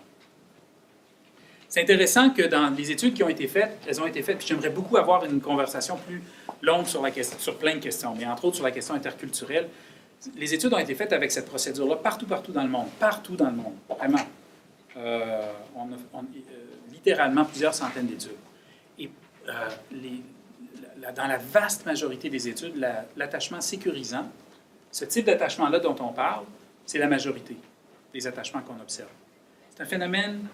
C'est intéressant que dans les études qui ont été faites, elles ont été faites, puis j'aimerais beaucoup avoir une conversation plus longue sur plein de questions, mais entre autres sur la question interculturelle. Les études ont été faites avec cette procédure-là partout dans le monde, vraiment. Littéralement plusieurs centaines d'études. Et dans la vaste majorité des études, l'attachement sécurisant, ce type d'attachement-là dont on parle, c'est la majorité des attachements qu'on observe. C'est un phénomène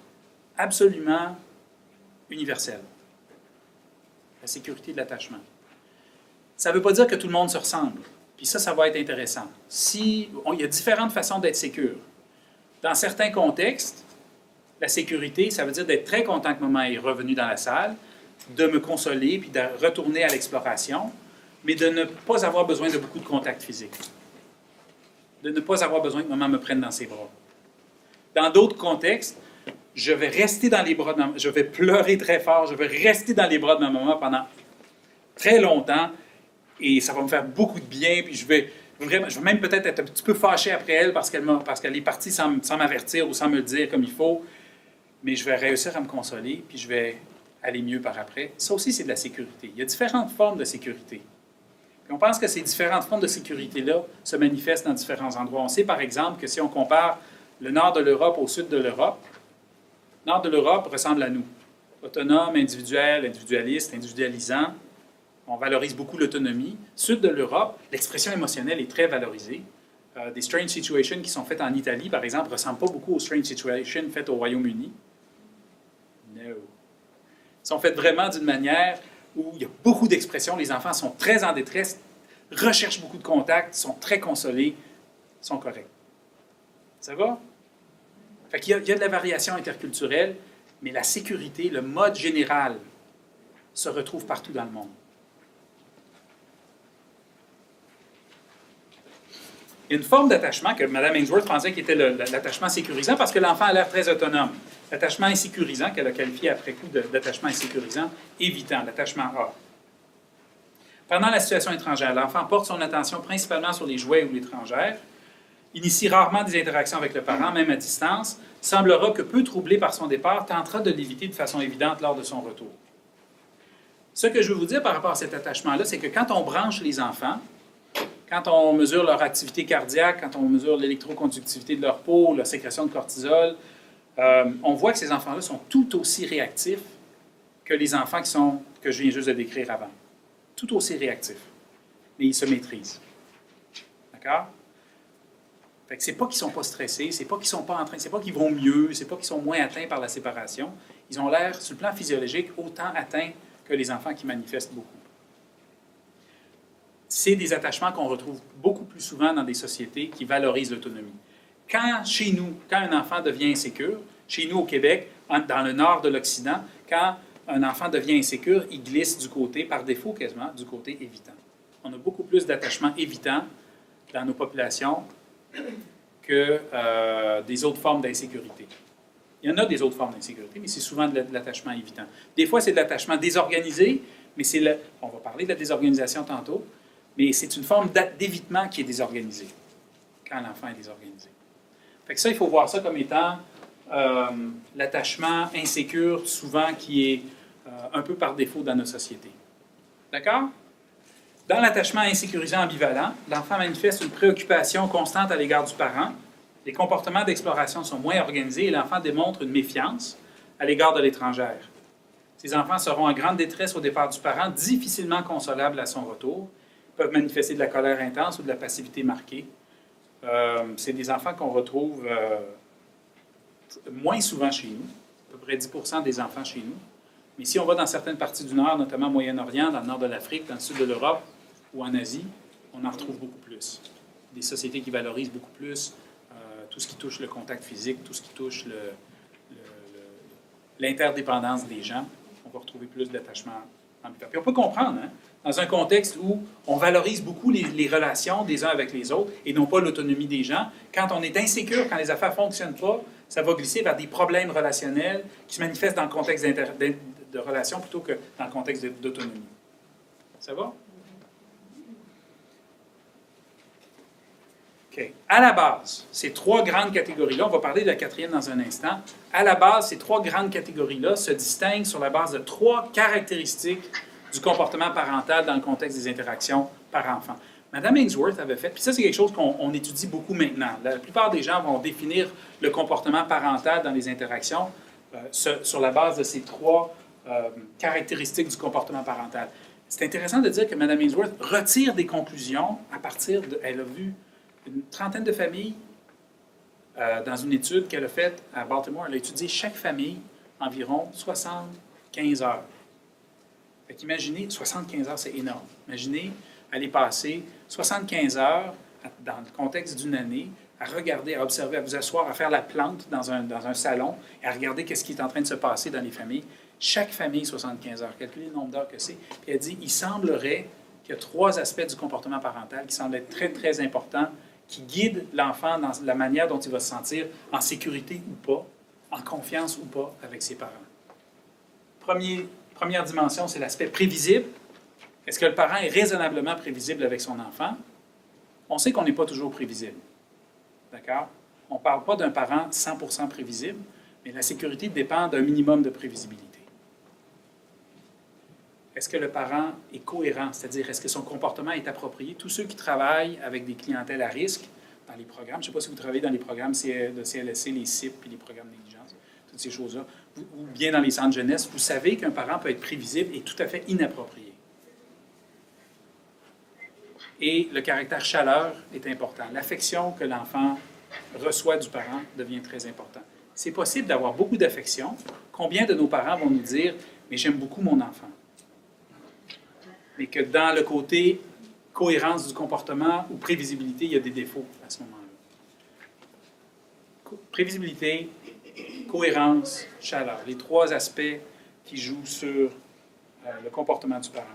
absolument universel, la sécurité de l'attachement. Ça ne veut pas dire que tout le monde se ressemble. Puis ça va être intéressant. Il y a différentes façons d'être sécure. Dans certains contextes, la sécurité, ça veut dire d'être très content que maman est revenue dans la salle, de me consoler, puis de retourner à l'exploration, mais de ne pas avoir besoin de beaucoup de contact physique. De ne pas avoir besoin que maman me prenne dans ses bras. Dans d'autres contextes, je vais rester dans les bras de maman, je vais pleurer très fort, je vais rester dans les bras de ma maman pendant très longtemps, et ça va me faire beaucoup de bien, puis je vais même peut-être être un petit peu fâché après elle parce qu'elle est partie sans m'avertir ou sans me le dire comme il faut, mais je vais réussir à me consoler, puis je vais aller mieux par après. Ça aussi, c'est de la sécurité. Il y a différentes formes de sécurité. Puis on pense que ces différentes formes de sécurité-là se manifestent dans différents endroits. On sait, par exemple, que si on compare le nord de l'Europe au sud de l'Europe, le nord de l'Europe ressemble à nous. Autonome, individuel, individualiste, individualisant. On valorise beaucoup l'autonomie. Sud de l'Europe, l'expression émotionnelle est très valorisée. Des strange situations qui sont faites en Italie, par exemple, ne ressemblent pas beaucoup aux strange situations faites au Royaume-Uni. No. Ils sont faites vraiment d'une manière où il y a beaucoup d'expressions. Les enfants sont très en détresse, recherchent beaucoup de contacts, sont très consolés, sont corrects. Ça va? Fait qu'il y a de la variation interculturelle, mais la sécurité, le mode général, se retrouve partout dans le monde. Il y a une forme d'attachement que Mme Ainsworth pensait qui était l'attachement sécurisant parce que l'enfant a l'air très autonome. L'attachement insécurisant, qu'elle a qualifié après coup d'attachement insécurisant, évitant, l'attachement A. Pendant la situation étrangère, l'enfant porte son attention principalement sur les jouets ou l'étrangère initie rarement des interactions avec le parent, même à distance, semblera que peu troublé par son départ, tentera de l'éviter de façon évidente lors de son retour. Ce que je veux vous dire par rapport à cet attachement-là, c'est que quand on branche les enfants, quand on mesure leur activité cardiaque, quand on mesure l'électroconductivité de leur peau, la sécrétion de cortisol, on voit que ces enfants-là sont tout aussi réactifs que les enfants que je viens juste de décrire avant. Tout aussi réactifs. Mais ils se maîtrisent. D'accord? Fait que c'est pas qu'ils sont pas stressés, c'est pas qu'ils sont pas en train, c'est pas qu'ils vont mieux, c'est pas qu'ils sont moins atteints par la séparation. Ils ont l'air, sur le plan physiologique, autant atteints que les enfants qui manifestent beaucoup. C'est des attachements qu'on retrouve beaucoup plus souvent dans des sociétés qui valorisent l'autonomie. Chez nous, quand un enfant devient insécure, chez nous au Québec, dans le nord de l'Occident, quand un enfant devient insécure, il glisse du côté, par défaut quasiment, du côté évitant. On a beaucoup plus d'attachements évitants dans nos populations que des autres formes d'insécurité. Il y en a des autres formes d'insécurité, mais c'est souvent de l'attachement évitant. Des fois, c'est de l'attachement désorganisé, mais on va parler de la désorganisation tantôt, mais c'est une forme d'évitement qui est désorganisée, quand l'enfant est désorganisé. Fait que ça, il faut voir ça comme étant l'attachement insécure, souvent qui est un peu par défaut dans notre société. D'accord? Dans l'attachement insécurisant ambivalent, l'enfant manifeste une préoccupation constante à l'égard du parent. Les comportements d'exploration sont moins organisés et l'enfant démontre une méfiance à l'égard de l'étrangère. Ces enfants seront en grande détresse au départ du parent, difficilement consolables à son retour. Ils peuvent manifester de la colère intense ou de la passivité marquée. C'est des enfants qu'on retrouve moins souvent chez nous, à peu près 10% des enfants chez nous. Mais si on va dans certaines parties du Nord, notamment au Moyen-Orient, dans le nord de l'Afrique, dans le sud de l'Europe ou en Asie, on en retrouve beaucoup plus. Des sociétés qui valorisent beaucoup plus tout ce qui touche le contact physique, tout ce qui touche l'interdépendance des gens. On va retrouver plus d'attachement ambivalent. Puis on peut comprendre, hein, dans un contexte où on valorise beaucoup les relations des uns avec les autres et non pas l'autonomie des gens, quand on est insécure, quand les affaires ne fonctionnent pas, ça va glisser vers des problèmes relationnels qui se manifestent dans le contexte de relation plutôt que dans le contexte d'autonomie. Ça va? OK. À la base, ces trois grandes catégories-là, on va parler de la quatrième dans un instant, à la base, ces trois grandes catégories-là se distinguent sur la base de trois caractéristiques du comportement parental dans le contexte des interactions parent-enfant. Mme Ainsworth avait fait, puis ça c'est quelque chose qu'on étudie beaucoup maintenant. La plupart des gens vont définir le comportement parental dans les interactions sur la base de ces trois caractéristiques du comportement parental. C'est intéressant de dire que Mme Ainsworth retire des conclusions à partir de... Elle a vu une trentaine de familles dans une étude qu'elle a faite à Baltimore. Elle a étudié chaque famille environ 75 heures. Fait qu'imaginez, 75 heures, c'est énorme. Imaginez aller passer 75 heures dans le contexte d'une année à regarder, à observer, à vous asseoir, à faire la plante dans un salon et à regarder qu'est-ce qui est en train de se passer dans les familles. Chaque famille, 75 heures. Calculez le nombre d'heures que c'est. Puis elle dit, il semblerait qu'il y a trois aspects du comportement parental qui semblent être très, très importants, qui guident l'enfant dans la manière dont il va se sentir en sécurité ou pas, en confiance ou pas avec ses parents. Première dimension, c'est l'aspect prévisible. Est-ce que le parent est raisonnablement prévisible avec son enfant? On sait qu'on n'est pas toujours prévisible. D'accord? On ne parle pas d'un parent 100% prévisible, mais la sécurité dépend d'un minimum de prévisibilité. Est-ce que le parent est cohérent? C'est-à-dire, est-ce que son comportement est approprié? Tous ceux qui travaillent avec des clientèles à risque dans les programmes, je ne sais pas si vous travaillez dans les programmes de CLSC, les CIP, puis les programmes de négligence, toutes ces choses-là, ou bien dans les centres jeunesse, vous savez qu'un parent peut être prévisible et tout à fait inapproprié. Et le caractère chaleur est important. L'affection que l'enfant reçoit du parent devient très important. C'est possible d'avoir beaucoup d'affection. Combien de nos parents vont nous dire « mais j'aime beaucoup mon enfant ». Mais que dans le côté cohérence du comportement ou prévisibilité, il y a des défauts à ce moment-là. Prévisibilité, cohérence, chaleur. Les trois aspects qui jouent sur le comportement du parent.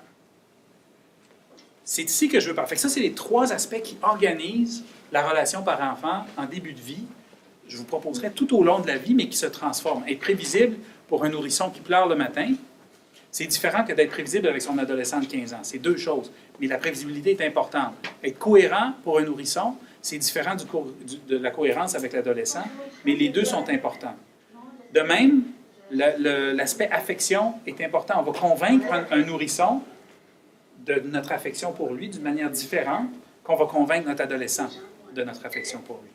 C'est ici que je veux parler. Fait que ça, c'est les trois aspects qui organisent la relation parent-enfant en début de vie. Je vous proposerai tout au long de la vie, mais qui se transforment. Être prévisible pour un nourrisson qui pleure le matin, C'est différent que d'être prévisible avec son adolescent de 15 ans. C'est deux choses. Mais la prévisibilité est importante. Être cohérent pour un nourrisson, c'est différent de la cohérence avec l'adolescent, mais les deux sont importants. De même, l'aspect affection est important. On va convaincre un nourrisson de notre affection pour lui d'une manière différente qu'on va convaincre notre adolescent de notre affection pour lui.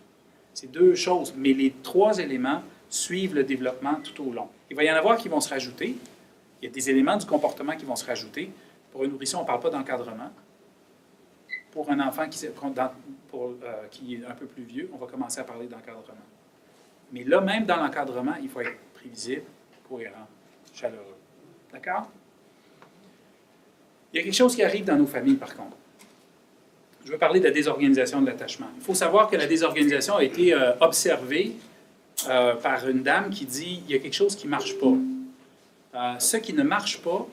C'est deux choses, mais les trois éléments suivent le développement tout au long. Il va y en avoir qui vont se rajouter. Il y a des éléments du comportement qui vont se rajouter. Pour un nourrisson, on ne parle pas d'encadrement. Pour un enfant qui est un peu plus vieux, on va commencer à parler d'encadrement. Mais là, même dans l'encadrement, il faut être prévisible, cohérent, chaleureux. D'accord? Il y a quelque chose qui arrive dans nos familles, par contre. Je veux parler de la désorganisation de l'attachement. Il faut savoir que la désorganisation a été observée par une dame qui dit « il y a quelque chose qui ne marche pas ». Ce qui ne marche pas,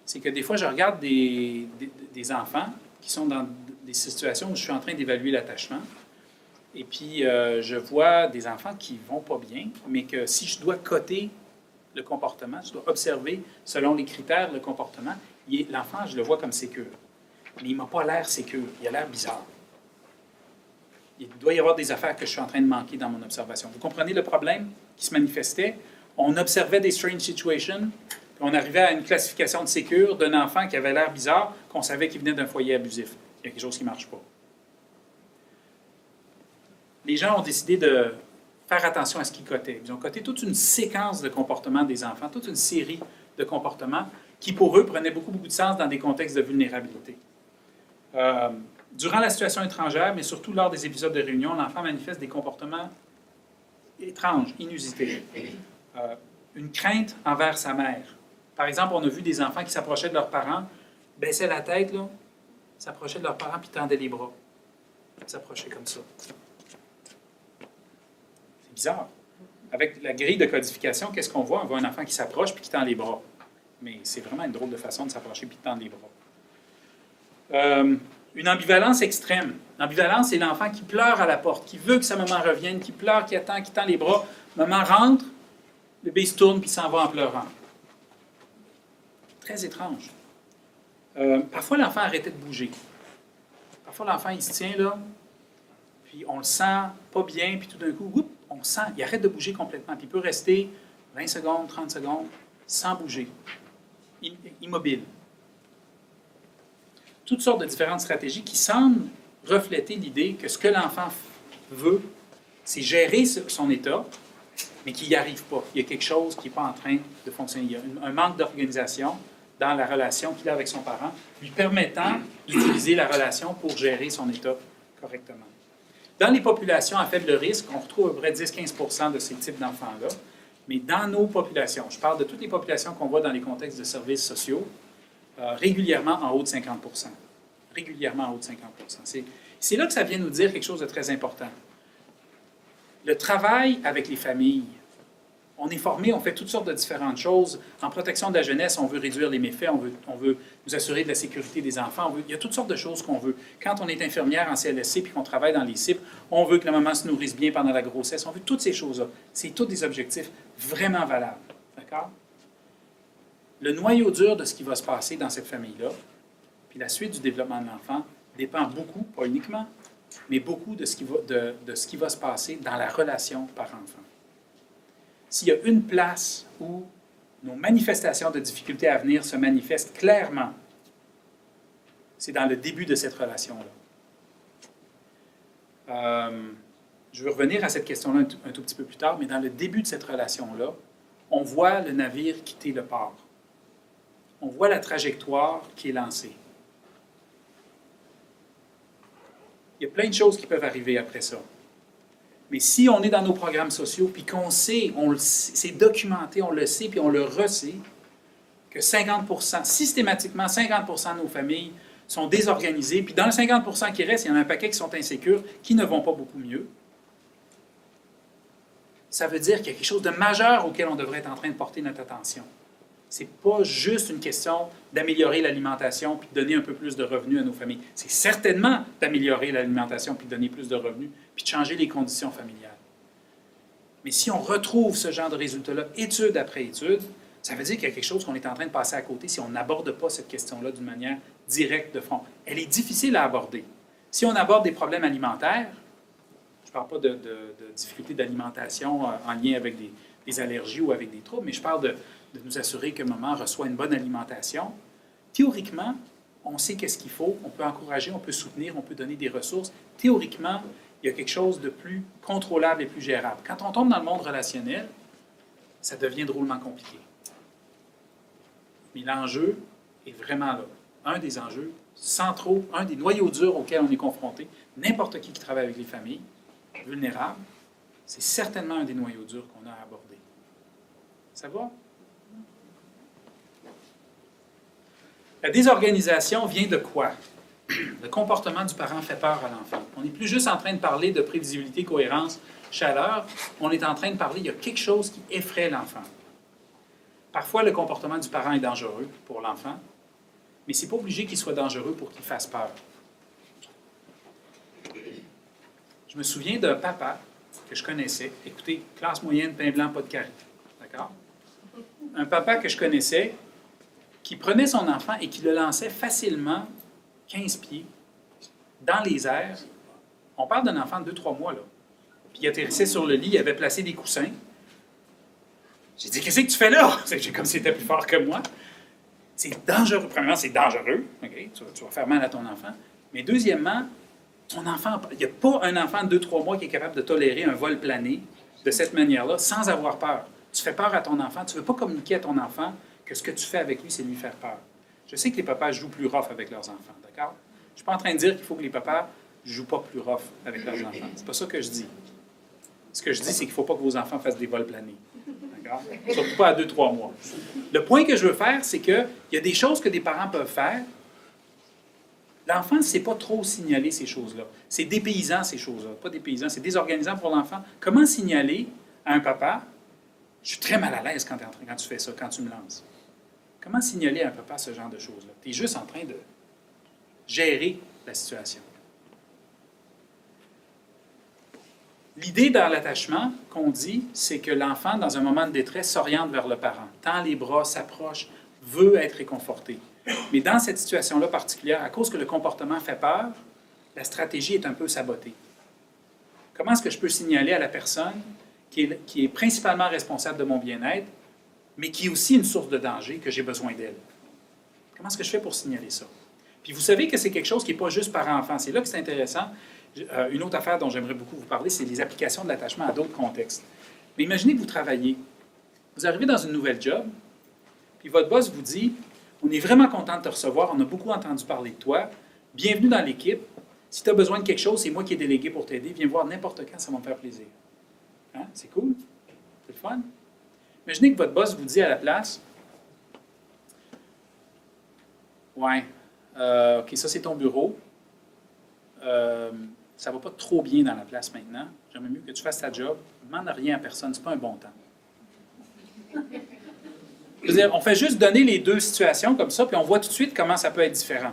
c'est que des fois, je regarde des enfants qui sont dans des situations où je suis en train d'évaluer l'attachement. Et puis, je vois des enfants qui ne vont pas bien, mais que si je dois coter le comportement, je dois observer selon les critères le comportement, l'enfant, je le vois comme sécure. Mais il ne m'a pas l'air sécure, il a l'air bizarre. Il doit y avoir des affaires que je suis en train de manquer dans mon observation. Vous comprenez le problème qui se manifestait? On observait des strange situations, puis on arrivait à une classification de sécure d'un enfant qui avait l'air bizarre, qu'on savait qu'il venait d'un foyer abusif. Il y a quelque chose qui ne marche pas. Les gens ont décidé de faire attention à ce qu'ils cotaient. Ils ont coté toute une séquence de comportements des enfants, toute une série de comportements qui, pour eux, prenaient beaucoup de sens dans des contextes de vulnérabilité. Durant la situation étrangère, mais surtout lors des épisodes de réunion, l'enfant manifeste des comportements étranges, inusités. Une crainte envers sa mère. Par exemple, on a vu des enfants qui s'approchaient de leurs parents, baissaient la tête, là, s'approchaient de leurs parents, puis tendaient les bras. Ils s'approchaient comme ça. C'est bizarre. Avec la grille de codification, qu'est-ce qu'on voit? On voit un enfant qui s'approche puis qui tend les bras. Mais c'est vraiment une drôle de façon de s'approcher puis de tendre les bras. Une ambivalence extrême. L'ambivalence, c'est l'enfant qui pleure à la porte, qui veut que sa maman revienne, qui pleure, qui attend, qui tend les bras. Maman rentre, le bébé se tourne puis s'en va en pleurant. Très étrange. Parfois, l'enfant arrêtait de bouger. Parfois, l'enfant, il se tient là, puis on le sent pas bien, puis tout d'un coup, oups, on sent, il arrête de bouger complètement. Puis il peut rester 20 secondes, 30 secondes, sans bouger, immobile. Toutes sortes de différentes stratégies qui semblent refléter l'idée que ce que l'enfant veut, c'est gérer son état, mais qu'il n'y arrive pas. Il y a quelque chose qui n'est pas en train de fonctionner. Il y a un manque d'organisation dans la relation qu'il a avec son parent, lui permettant d'utiliser la relation pour gérer son état correctement. Dans les populations à faible risque, on retrouve à peu près 10-15 % de ces types d'enfants-là, mais dans nos populations, je parle de toutes les populations qu'on voit dans les contextes de services sociaux, régulièrement en haut de 50 %. Régulièrement en haut de 50 %. C'est là que ça vient nous dire quelque chose de très important. Le travail avec les familles, on est formé, on fait toutes sortes de différentes choses. En protection de la jeunesse, on veut réduire les méfaits, on veut nous assurer de la sécurité des enfants. Il y a toutes sortes de choses qu'on veut. Quand on est infirmière en CLSC puis qu'on travaille dans les CIP, on veut que la maman se nourrisse bien pendant la grossesse. On veut toutes ces choses-là. C'est tous des objectifs vraiment valables. D'accord? Le noyau dur de ce qui va se passer dans cette famille-là, puis la suite du développement de l'enfant, dépend beaucoup, pas uniquement, mais beaucoup de ce qui va se passer dans la relation parent-enfant. S'il y a une place où nos manifestations de difficultés à venir se manifestent clairement, c'est dans le début de cette relation-là. Je veux revenir à cette question-là un tout petit peu plus tard, mais dans le début de cette relation-là, on voit le navire quitter le port. On voit la trajectoire qui est lancée. Il y a plein de choses qui peuvent arriver après ça. Mais si on est dans nos programmes sociaux, puis qu'on sait, c'est documenté, on le sait, puis on le ressait, que 50 %, systématiquement, 50 % de nos familles sont désorganisées, puis dans les 50 % qui restent, il y en a un paquet qui sont insécures, qui ne vont pas beaucoup mieux. Ça veut dire qu'il y a quelque chose de majeur auquel on devrait être en train de porter notre attention. Ce n'est pas juste une question d'améliorer l'alimentation puis de donner un peu plus de revenus à nos familles. C'est certainement d'améliorer l'alimentation puis de donner plus de revenus puis de changer les conditions familiales. Mais si on retrouve ce genre de résultats-là, étude après étude, Ça veut dire qu'il y a quelque chose qu'on est en train de passer à côté si on n'aborde pas cette question-là d'une manière directe de front. Elle est difficile à aborder. Si on aborde des problèmes alimentaires, je ne parle pas de difficultés d'alimentation en lien avec des allergies ou avec des troubles, mais je parle de nous assurer que maman reçoit une bonne alimentation. Théoriquement, on sait qu'est-ce qu'il faut, on peut encourager, on peut soutenir, on peut donner des ressources. Théoriquement, il y a quelque chose de plus contrôlable et plus gérable. Quand on tombe dans le monde relationnel, ça devient drôlement compliqué. Mais l'enjeu est vraiment là. Un des enjeux centraux, un des noyaux durs auxquels on est confronté, n'importe qui travaille avec les familles vulnérables, c'est certainement un des noyaux durs qu'on a à aborder. Ça va? La désorganisation vient de quoi? Le comportement du parent fait peur à l'enfant. On n'est plus juste en train de parler de prévisibilité, cohérence, chaleur. On est en train de parler, il y a quelque chose qui effraie l'enfant. Parfois, le comportement du parent est dangereux pour l'enfant, mais ce n'est pas obligé qu'il soit dangereux pour qu'il fasse peur. Je me souviens d'un papa que je connaissais. Écoutez, classe moyenne, pain blanc, pas de carré. D'accord? Un papa que je connaissais qui prenait son enfant et qui le lançait facilement 15 pieds dans les airs. On parle d'un enfant de 2-3 mois, là. Puis il atterrissait sur le lit, il avait placé des coussins. J'ai dit, qu'est-ce que tu fais là? C'est comme s'il était plus fort que moi. C'est dangereux. Premièrement, c'est dangereux. Okay? Tu vas faire mal à ton enfant. Mais deuxièmement, ton enfant, il n'y a pas un enfant de 2-3 mois qui est capable de tolérer un vol plané de cette manière-là sans avoir peur. Tu fais peur à ton enfant. Tu ne veux pas communiquer à ton enfant que ce que tu fais avec lui, c'est lui faire peur. Je sais que les papas jouent plus rough avec leurs enfants, d'accord? Je ne suis pas en train de dire qu'il faut que les papas ne jouent pas plus rough avec leurs enfants. C'est pas ça que je dis. Ce que je dis, c'est qu'il ne faut pas que vos enfants fassent des vols planés. D'accord? Surtout pas à 2-3 mois. Le point que je veux faire, c'est qu'il y a des choses que des parents peuvent faire. L'enfant ne sait pas trop signaler ces choses-là. C'est dépaysant, ces choses-là. Pas dépaysant, c'est désorganisant pour l'enfant. Comment signaler à un papa, je suis très mal à l'aise quand tu fais ça, quand tu me lances. Comment signaler à un papa ce genre de choses-là? Tu es juste en train de gérer la situation. L'idée dans l'attachement qu'on dit, c'est que l'enfant, dans un moment de détresse, s'oriente vers le parent, tend les bras, s'approche, veut être réconforté. Mais dans cette situation-là particulière, à cause que le comportement fait peur, la stratégie est un peu sabotée. Comment est-ce que je peux signaler à la personne qui est principalement responsable de mon bien-être, mais qui est aussi une source de danger, que j'ai besoin d'elle? Comment est-ce que je fais pour signaler ça? Puis vous savez que c'est quelque chose qui n'est pas juste parent-enfant. C'est là que c'est intéressant. Une autre affaire dont j'aimerais beaucoup vous parler, c'est les applications de l'attachement à d'autres contextes. Mais imaginez que vous travaillez. Vous arrivez dans une nouvelle job, puis votre boss vous dit, « On est vraiment content de te recevoir, on a beaucoup entendu parler de toi. Bienvenue dans l'équipe. Si tu as besoin de quelque chose, c'est moi qui ai délégué pour t'aider. Viens voir n'importe quand, ça va me faire plaisir. » Hein? C'est cool? C'est le fun? Imaginez que votre boss vous dit à la place, « Ouais, OK, ça c'est ton bureau. Ça ne va pas trop bien dans la place maintenant. J'aimerais mieux que tu fasses ta job. Ne demande rien à personne, ce n'est pas un bon temps. » Je veux dire, on fait juste donner les deux situations comme ça, puis on voit tout de suite comment ça peut être différent.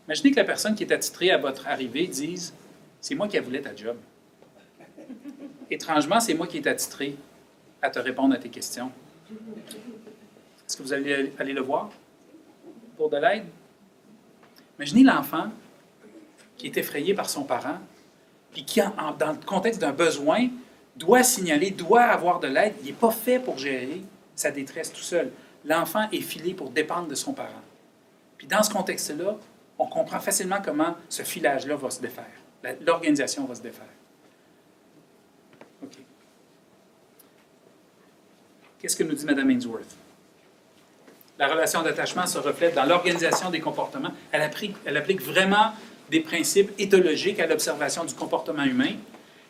Imaginez que la personne qui est attitrée à votre arrivée dise « C'est moi qui voulais ta job. » Étrangement, c'est moi qui est attitré à te répondre à tes questions. Est-ce que vous allez aller le voir pour de l'aide? Imaginez l'enfant qui est effrayé par son parent, puis qui, dans le contexte d'un besoin, doit signaler, doit avoir de l'aide. Il n'est pas fait pour gérer sa détresse tout seul. L'enfant est filé pour dépendre de son parent. Puis dans ce contexte-là, on comprend facilement comment ce filage-là va se défaire. L'organisation va se défaire. OK. Qu'est-ce que nous dit Mme Ainsworth? La relation d'attachement se reflète dans l'organisation des comportements. Elle applique vraiment des principes éthologiques à l'observation du comportement humain.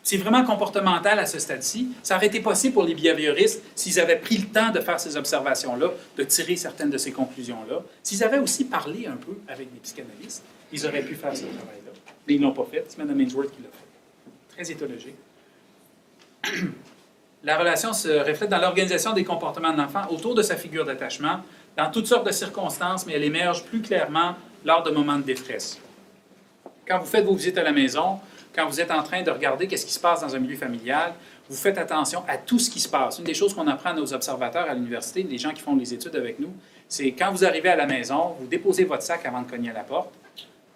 C'est vraiment comportemental à ce stade-ci. Ça aurait été possible pour les behavioristes s'ils avaient pris le temps de faire ces observations-là, de tirer certaines de ces conclusions-là. S'ils avaient aussi parlé un peu avec des psychanalystes, ils auraient pu faire ce travail-là. Mais ils ne l'ont pas fait. C'est Mme Ainsworth qui l'a fait. Très éthologique. La relation se reflète dans l'organisation des comportements de l'enfant autour de sa figure d'attachement, dans toutes sortes de circonstances, mais elle émerge plus clairement lors de moments de détresse. Quand vous faites vos visites à la maison, quand vous êtes en train de regarder qu'est-ce qui se passe dans un milieu familial, Vous faites attention à tout ce qui se passe. Une des choses qu'on apprend à nos observateurs à l'université, les gens qui font les études avec nous, c'est quand vous arrivez à la maison, vous déposez votre sac avant de cogner à la porte.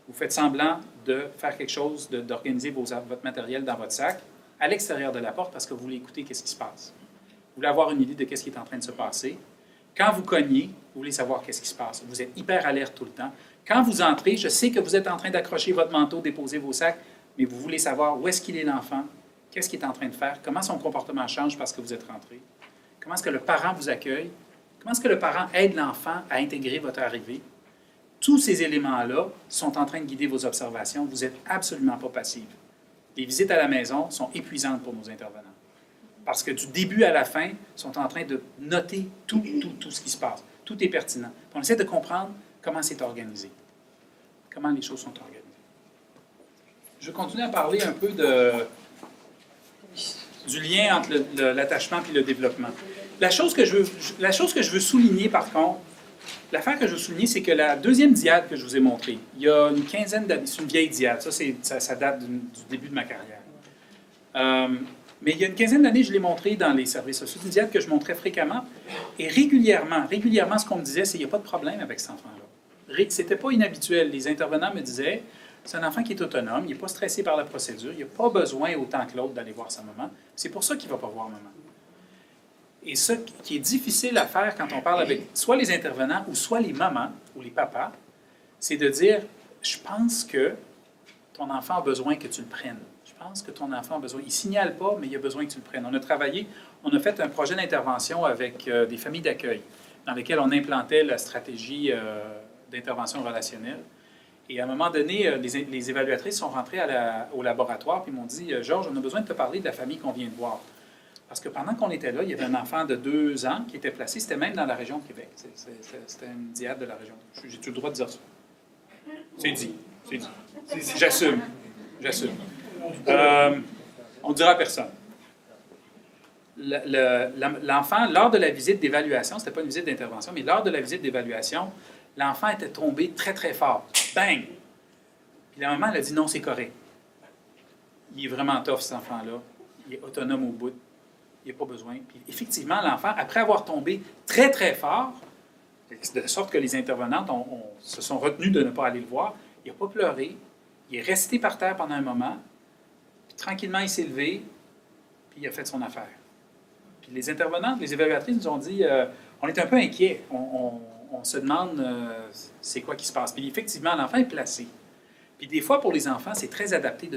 Vous faites semblant de faire quelque chose, d'organiser votre matériel dans votre sac à l'extérieur de la porte parce que vous voulez écouter qu'est-ce qui se passe. Vous voulez avoir une idée de qu'est-ce qui est en train de se passer. Quand vous cognez, vous voulez savoir qu'est-ce qui se passe. Vous êtes hyper alerte tout le temps. Quand vous entrez, je sais que vous êtes en train d'accrocher votre manteau, déposer vos sacs, mais vous voulez savoir où est-ce qu'il est l'enfant, qu'est-ce qu'il est en train de faire, comment son comportement change parce que vous êtes rentré, comment est-ce que le parent vous accueille, comment est-ce que le parent aide l'enfant à intégrer votre arrivée. Tous ces éléments-là sont en train de guider vos observations. Vous n'êtes absolument pas passive. Les visites à la maison sont épuisantes pour nos intervenants. Parce que du début à la fin, ils sont en train de noter tout ce qui se passe. Tout est pertinent. On essaie de comprendre comment c'est organisé, comment les choses sont organisées. Je vais continuer à parler un peu du lien entre l'attachement et le développement. La chose que je veux souligner, par contre, l'affaire que je veux souligner, c'est que la deuxième diade que je vous ai montrée, il y a une quinzaine d'années, c'est une vieille diade, ça date du début de ma carrière. Mais il y a une quinzaine d'années, je l'ai montrée dans les services sociaux. C'est une diade que je montrais fréquemment. Et régulièrement, ce qu'on me disait, c'est qu'il n'y a pas de problème avec cet enfant-là. C'était pas inhabituel. Les intervenants me disaient, c'est un enfant qui est autonome, il n'est pas stressé par la procédure, il n'a pas besoin autant que l'autre d'aller voir sa maman. C'est pour ça qu'il ne va pas voir maman. Et ce qui est difficile à faire quand on parle avec soit les intervenants ou soit les mamans ou les papas, c'est de dire, je pense que ton enfant a besoin que tu le prennes. Je pense que ton enfant a besoin. Il ne signale pas, mais il a besoin que tu le prennes. On a fait un projet d'intervention avec des familles d'accueil dans lesquelles on implantait la stratégie d'intervention relationnelle. Et à un moment donné, les évaluatrices sont rentrées au laboratoire et m'ont dit, Georges, on a besoin de te parler de la famille qu'on vient de voir. Parce que pendant qu'on était là, il y avait un enfant de 2 ans qui était placé, c'était même dans la région de Québec. C'était une diade de la région. J'ai-tu le droit de dire ça? C'est dit. J'assume. On ne dira à personne. L'enfant, lors de la visite d'évaluation, ce n'était pas une visite d'intervention, mais lors de la visite d'évaluation, l'enfant était tombé très, très fort. Bang! Puis la maman, elle a dit non, c'est correct. Il est vraiment tough, cet enfant-là. Il est autonome au bout. Il n'y a pas besoin. Puis effectivement, l'enfant, après avoir tombé très, très fort, de sorte que les intervenantes se sont retenues de ne pas aller le voir, il n'a pas pleuré. Il est resté par terre pendant un moment. Puis tranquillement, il s'est levé. Puis il a fait son affaire. Puis les intervenantes, les évaluatrices nous ont dit, on est un peu inquiets. On se demande c'est quoi qui se passe. Puis effectivement, l'enfant est placé. Puis des fois, pour les enfants, c'est très adapté.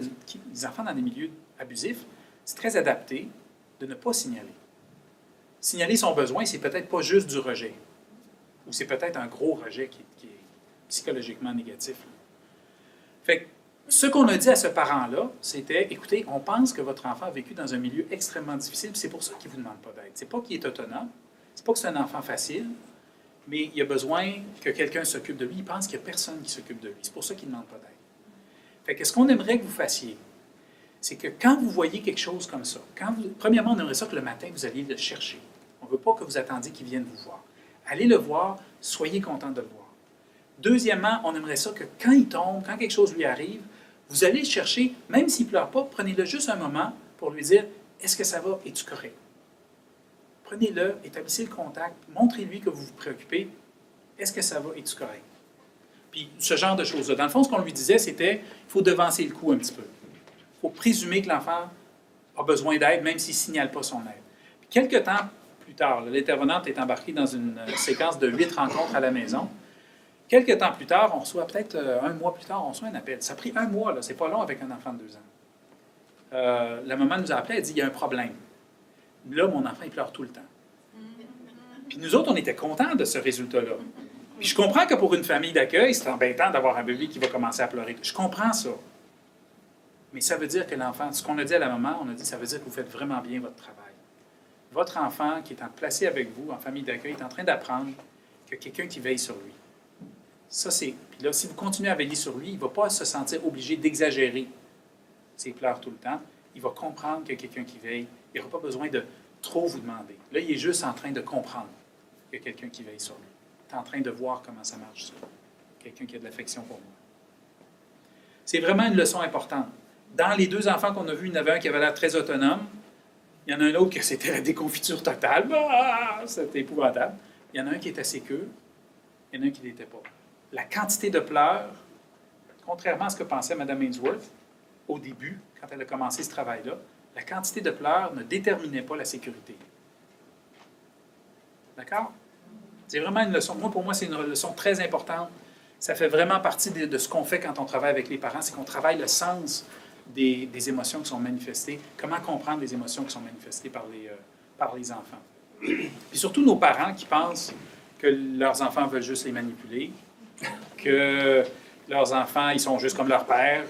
Les enfants dans des milieux abusifs, c'est très adapté de ne pas signaler. Signaler son besoin, c'est peut-être pas juste du rejet. Ou c'est peut-être un gros rejet qui est psychologiquement négatif. Fait que ce qu'on a dit à ce parent-là, c'était, écoutez, on pense que votre enfant a vécu dans un milieu extrêmement difficile, c'est pour ça qu'il ne vous demande pas d'aide. C'est pas qu'il est autonome, c'est pas que c'est un enfant facile, mais il a besoin que quelqu'un s'occupe de lui. Il pense qu'il n'y a personne qui s'occupe de lui. C'est pour ça qu'il ne demande pas d'aide. Fait que ce qu'on aimerait que vous fassiez, c'est que quand vous voyez quelque chose comme ça, premièrement, on aimerait ça que le matin, vous alliez le chercher. On ne veut pas que vous attendiez qu'il vienne vous voir. Allez le voir, soyez content de le voir. Deuxièmement, on aimerait ça que quand il tombe, quand quelque chose lui arrive, vous allez le chercher, même s'il ne pleure pas, prenez-le juste un moment pour lui dire « Est-ce que ça va? Es-tu correct? » Prenez-le, établissez le contact, montrez-lui que vous vous préoccupez. « Est-ce que ça va? Es-tu correct? » Puis ce genre de choses-là. Dans le fond, ce qu'on lui disait, c'était il faut devancer le coup un petit peu. Il faut présumer que l'enfant a besoin d'aide, même s'il ne signale pas son aide. Puis quelques temps plus tard, l'intervenante est embarquée dans une séquence de 8 rencontres à la maison. Quelques temps plus tard, on reçoit peut-être un mois plus tard, on reçoit un appel. Ça a pris un mois, là, c'est pas long avec un enfant de 2 ans. La maman nous a appelé, elle dit, il y a un problème. Là, mon enfant, il pleure tout le temps. Puis nous autres, on était contents de ce résultat-là. Puis je comprends que pour une famille d'accueil, c'est embêtant d'avoir un bébé qui va commencer à pleurer. Je comprends ça. Mais ça veut dire que l'enfant, ce qu'on a dit à la maman, on a dit, ça veut dire que vous faites vraiment bien votre travail. Votre enfant qui est placé avec vous, en famille d'accueil, est en train d'apprendre qu'il y a quelqu'un qui veille sur lui. Ça, c'est... Puis là, si vous continuez à veiller sur lui, il ne va pas se sentir obligé d'exagérer ses pleurs tout le temps. Il va comprendre qu'il y a quelqu'un qui veille. Il n'aura pas besoin de trop vous demander. Là, il est juste en train de comprendre qu'il y a quelqu'un qui veille sur lui. Il est en train de voir comment ça marche, ça. Quelqu'un qui a de l'affection pour moi. C'est vraiment une leçon importante. Dans les 2 enfants qu'on a vus, il y en avait un qui avait l'air très autonome. Il y en a un autre que c'était la déconfiture totale. Bah, c'était épouvantable. Il y en a un qui était sécure. Il y en a un qui ne l'était pas. La quantité de pleurs, contrairement à ce que pensait Mme Ainsworth au début, quand elle a commencé ce travail-là, la quantité de pleurs ne déterminait pas la sécurité. D'accord? C'est vraiment une leçon. Pour moi, c'est une leçon très importante. Ça fait vraiment partie de ce qu'on fait quand on travaille avec les parents, c'est qu'on travaille le sens des émotions qui sont manifestées, comment comprendre les émotions qui sont manifestées par les enfants. Puis surtout nos parents qui pensent que leurs enfants veulent juste les manipuler, que leurs enfants, ils sont juste comme leur père,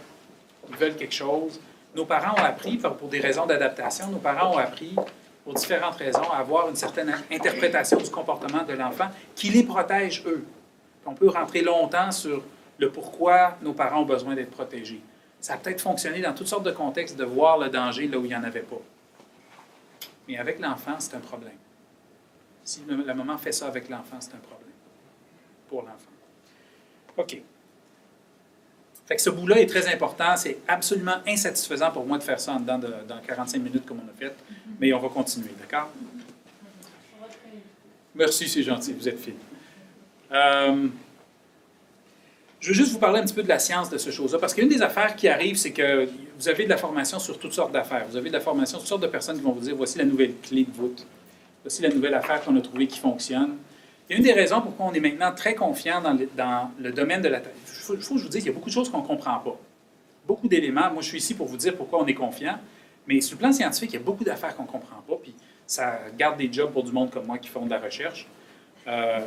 ils veulent quelque chose. Nos parents ont appris, pour des raisons d'adaptation, nos parents ont appris, pour différentes raisons, à avoir une certaine interprétation du comportement de l'enfant qui les protège, eux. On peut rentrer longtemps sur le pourquoi nos parents ont besoin d'être protégés. Ça a peut-être fonctionné dans toutes sortes de contextes de voir le danger là où il n'y en avait pas. Mais avec l'enfant, c'est un problème. Si la maman fait ça avec l'enfant, c'est un problème pour l'enfant. OK. Fait que ce bout-là est très important. C'est absolument insatisfaisant pour moi de faire ça en dedans dans 45 minutes comme on a fait. Mais on va continuer, d'accord? Merci, c'est gentil. Vous êtes fine. Je veux juste vous parler un petit peu de la science de ces choses-là, parce qu'une des affaires qui arrive, c'est que vous avez de la formation sur toutes sortes d'affaires. Vous avez de la formation sur toutes sortes de personnes qui vont vous dire, voici la nouvelle clé de voûte. Voici la nouvelle affaire qu'on a trouvée qui fonctionne. Il y a une des raisons pourquoi on est maintenant très confiant dans le domaine de la... Il faut que je vous dise qu'il y a beaucoup de choses qu'on ne comprend pas. Beaucoup d'éléments. Moi, je suis ici pour vous dire pourquoi on est confiant. Mais sur le plan scientifique, il y a beaucoup d'affaires qu'on ne comprend pas. Puis ça garde des jobs pour du monde comme moi qui font de la recherche.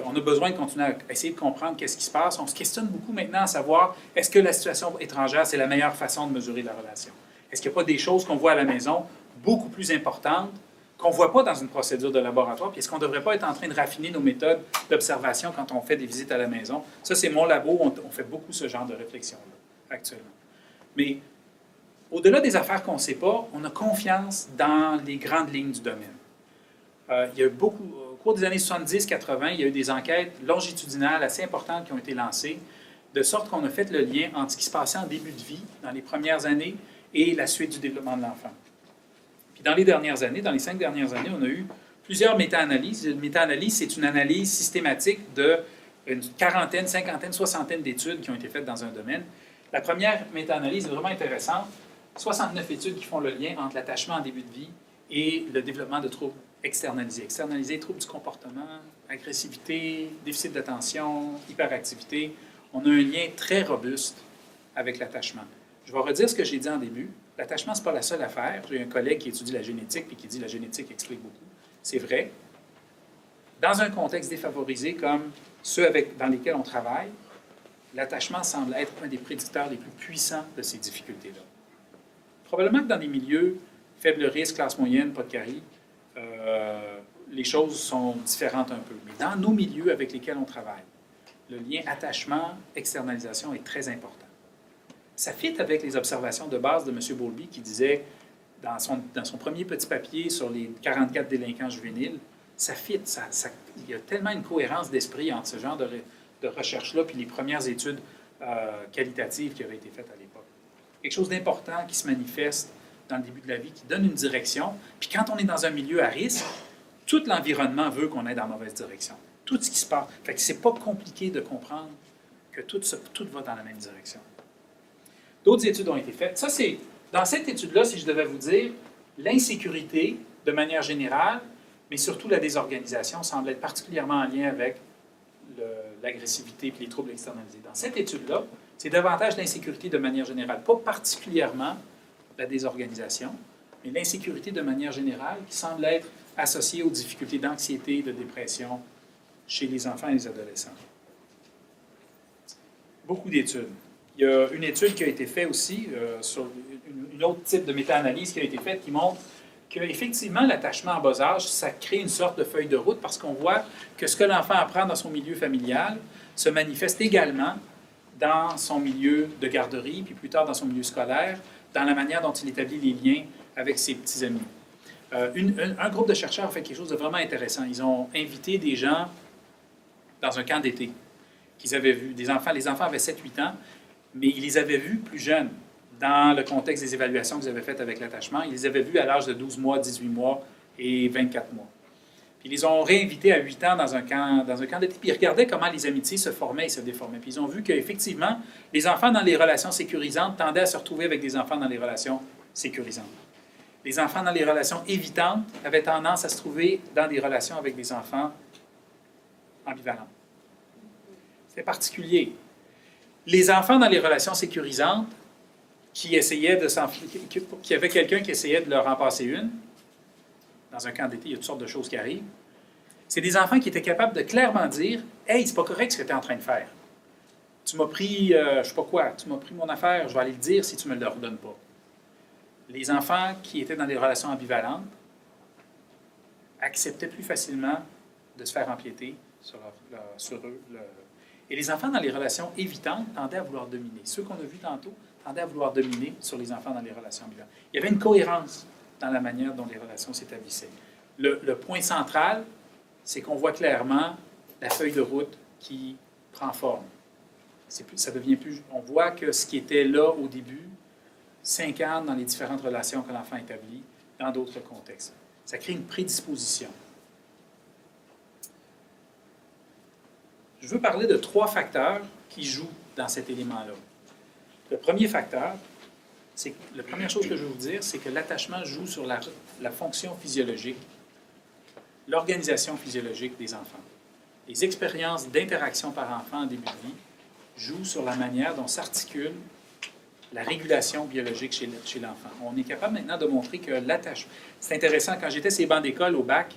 On a besoin de continuer à essayer de comprendre qu'est-ce qui se passe. On se questionne beaucoup maintenant à savoir, est-ce que la situation étrangère, c'est la meilleure façon de mesurer la relation? Est-ce qu'il n'y a pas des choses qu'on voit à la maison beaucoup plus importantes qu'on ne voit pas dans une procédure de laboratoire? Puis est-ce qu'on ne devrait pas être en train de raffiner nos méthodes d'observation quand on fait des visites à la maison? Ça, c'est mon labo. On fait beaucoup ce genre de réflexion-là, actuellement. Mais au-delà des affaires qu'on ne sait pas, on a confiance dans les grandes lignes du domaine. Il y a eu beaucoup... Au cours des années 70-80, il y a eu des enquêtes longitudinales assez importantes qui ont été lancées, de sorte qu'on a fait le lien entre ce qui se passait en début de vie, dans les premières années, et la suite du développement de l'enfant. Puis dans les dernières années, dans les 5 dernières années, on a eu plusieurs méta-analyses. Une méta-analyse, c'est une analyse systématique d'une quarantaine, cinquantaine, soixantaine d'études qui ont été faites dans un domaine. La première méta-analyse est vraiment intéressante. 69 études qui font le lien entre l'attachement en début de vie et le développement de troubles externalisés. Externalisés, troubles du comportement, agressivité, déficit d'attention, hyperactivité. On a un lien très robuste avec l'attachement. Je vais redire ce que j'ai dit en début. L'attachement, ce n'est pas la seule affaire. J'ai un collègue qui étudie la génétique et qui dit que la génétique explique beaucoup. C'est vrai. Dans un contexte défavorisé comme ceux dans lesquels on travaille, l'attachement semble être un des prédicteurs les plus puissants de ces difficultés-là. Probablement que dans des milieux faible risque, classe moyenne, pas de carie, les choses sont différentes un peu. Mais dans nos milieux avec lesquels on travaille, le lien attachement-externalisation est très important. Ça fit avec les observations de base de M. Bowlby qui disait, dans son premier petit papier sur les 44 délinquants juvéniles, ça fit, il y a tellement une cohérence d'esprit entre ce genre de recherche-là puis les premières études qualitatives qui avaient été faites à l'époque. Quelque chose d'important qui se manifeste dans le début de la vie, qui donne une direction. Puis quand on est dans un milieu à risque, tout l'environnement veut qu'on aille dans la mauvaise direction. Tout ce qui se passe. Fait que c'est pas compliqué de comprendre que tout va dans la même direction. D'autres études ont été faites. Ça, c'est, dans cette étude-là, si je devais vous dire, l'insécurité, de manière générale, mais surtout la désorganisation, semble être particulièrement en lien avec l'agressivité et les troubles externalisés. Dans cette étude-là, c'est davantage l'insécurité de manière générale, pas particulièrement la désorganisation, mais l'insécurité de manière générale qui semble être associée aux difficultés d'anxiété et de dépression chez les enfants et les adolescents. Beaucoup d'études. Il y a une étude qui a été faite aussi sur une autre type de méta-analyse qui a été faite qui montre qu'effectivement, l'attachement en bas âge, ça crée une sorte de feuille de route parce qu'on voit que ce que l'enfant apprend dans son milieu familial se manifeste également dans son milieu de garderie, puis plus tard dans son milieu scolaire, dans la manière dont il établit les liens avec ses petits amis. Un groupe de chercheurs a fait quelque chose de vraiment intéressant. Ils ont invité des gens dans un camp d'été qu'ils avaient vu. Les enfants avaient 7-8 ans, mais ils les avaient vus plus jeunes dans le contexte des évaluations que vous avez faites avec l'attachement. Ils les avaient vus à l'âge de 12 mois, 18 mois et 24 mois. Puis ils les ont réinvités à 8 ans dans un camp d'été. Puis ils regardaient comment les amitiés se formaient et se déformaient. Puis ils ont vu qu'effectivement, les enfants dans les relations sécurisantes tendaient à se retrouver avec des enfants dans les relations sécurisantes. Les enfants dans les relations évitantes avaient tendance à se trouver dans des relations avec des enfants ambivalents. C'était particulier. Les enfants dans les relations sécurisantes qui essayaient qui avaient quelqu'un qui essayait de leur en passer une, dans un camp d'été, il y a toutes sortes de choses qui arrivent. C'est des enfants qui étaient capables de clairement dire « Hey, c'est pas correct ce que tu es en train de faire. Tu m'as pris, je sais pas quoi, tu m'as pris mon affaire, je vais aller le dire si tu me le redonnes pas. » Les enfants qui étaient dans des relations ambivalentes acceptaient plus facilement de se faire empiéter sur eux. Et les enfants dans les relations évitantes tendaient à vouloir dominer. Ceux qu'on a vus tantôt tendaient à vouloir dominer sur les enfants dans les relations ambivalentes. Il y avait une cohérence dans la manière dont les relations s'établissaient. Le point central, c'est qu'on voit clairement la feuille de route qui prend forme. Ça devient plus. On voit que ce qui était là au début s'incarne dans les différentes relations que l'enfant établit dans d'autres contextes. Ça crée une prédisposition. Je veux parler de 3 facteurs qui jouent dans cet élément-là. Le premier facteur, la première chose que je veux vous dire, c'est que l'attachement joue sur la fonction physiologique, l'organisation physiologique des enfants. Les expériences d'interaction par enfant en début de vie jouent sur la manière dont s'articule la régulation biologique chez l'enfant. On est capable maintenant de montrer que l'attachement... C'est intéressant, quand j'étais sur les bancs d'école au bac,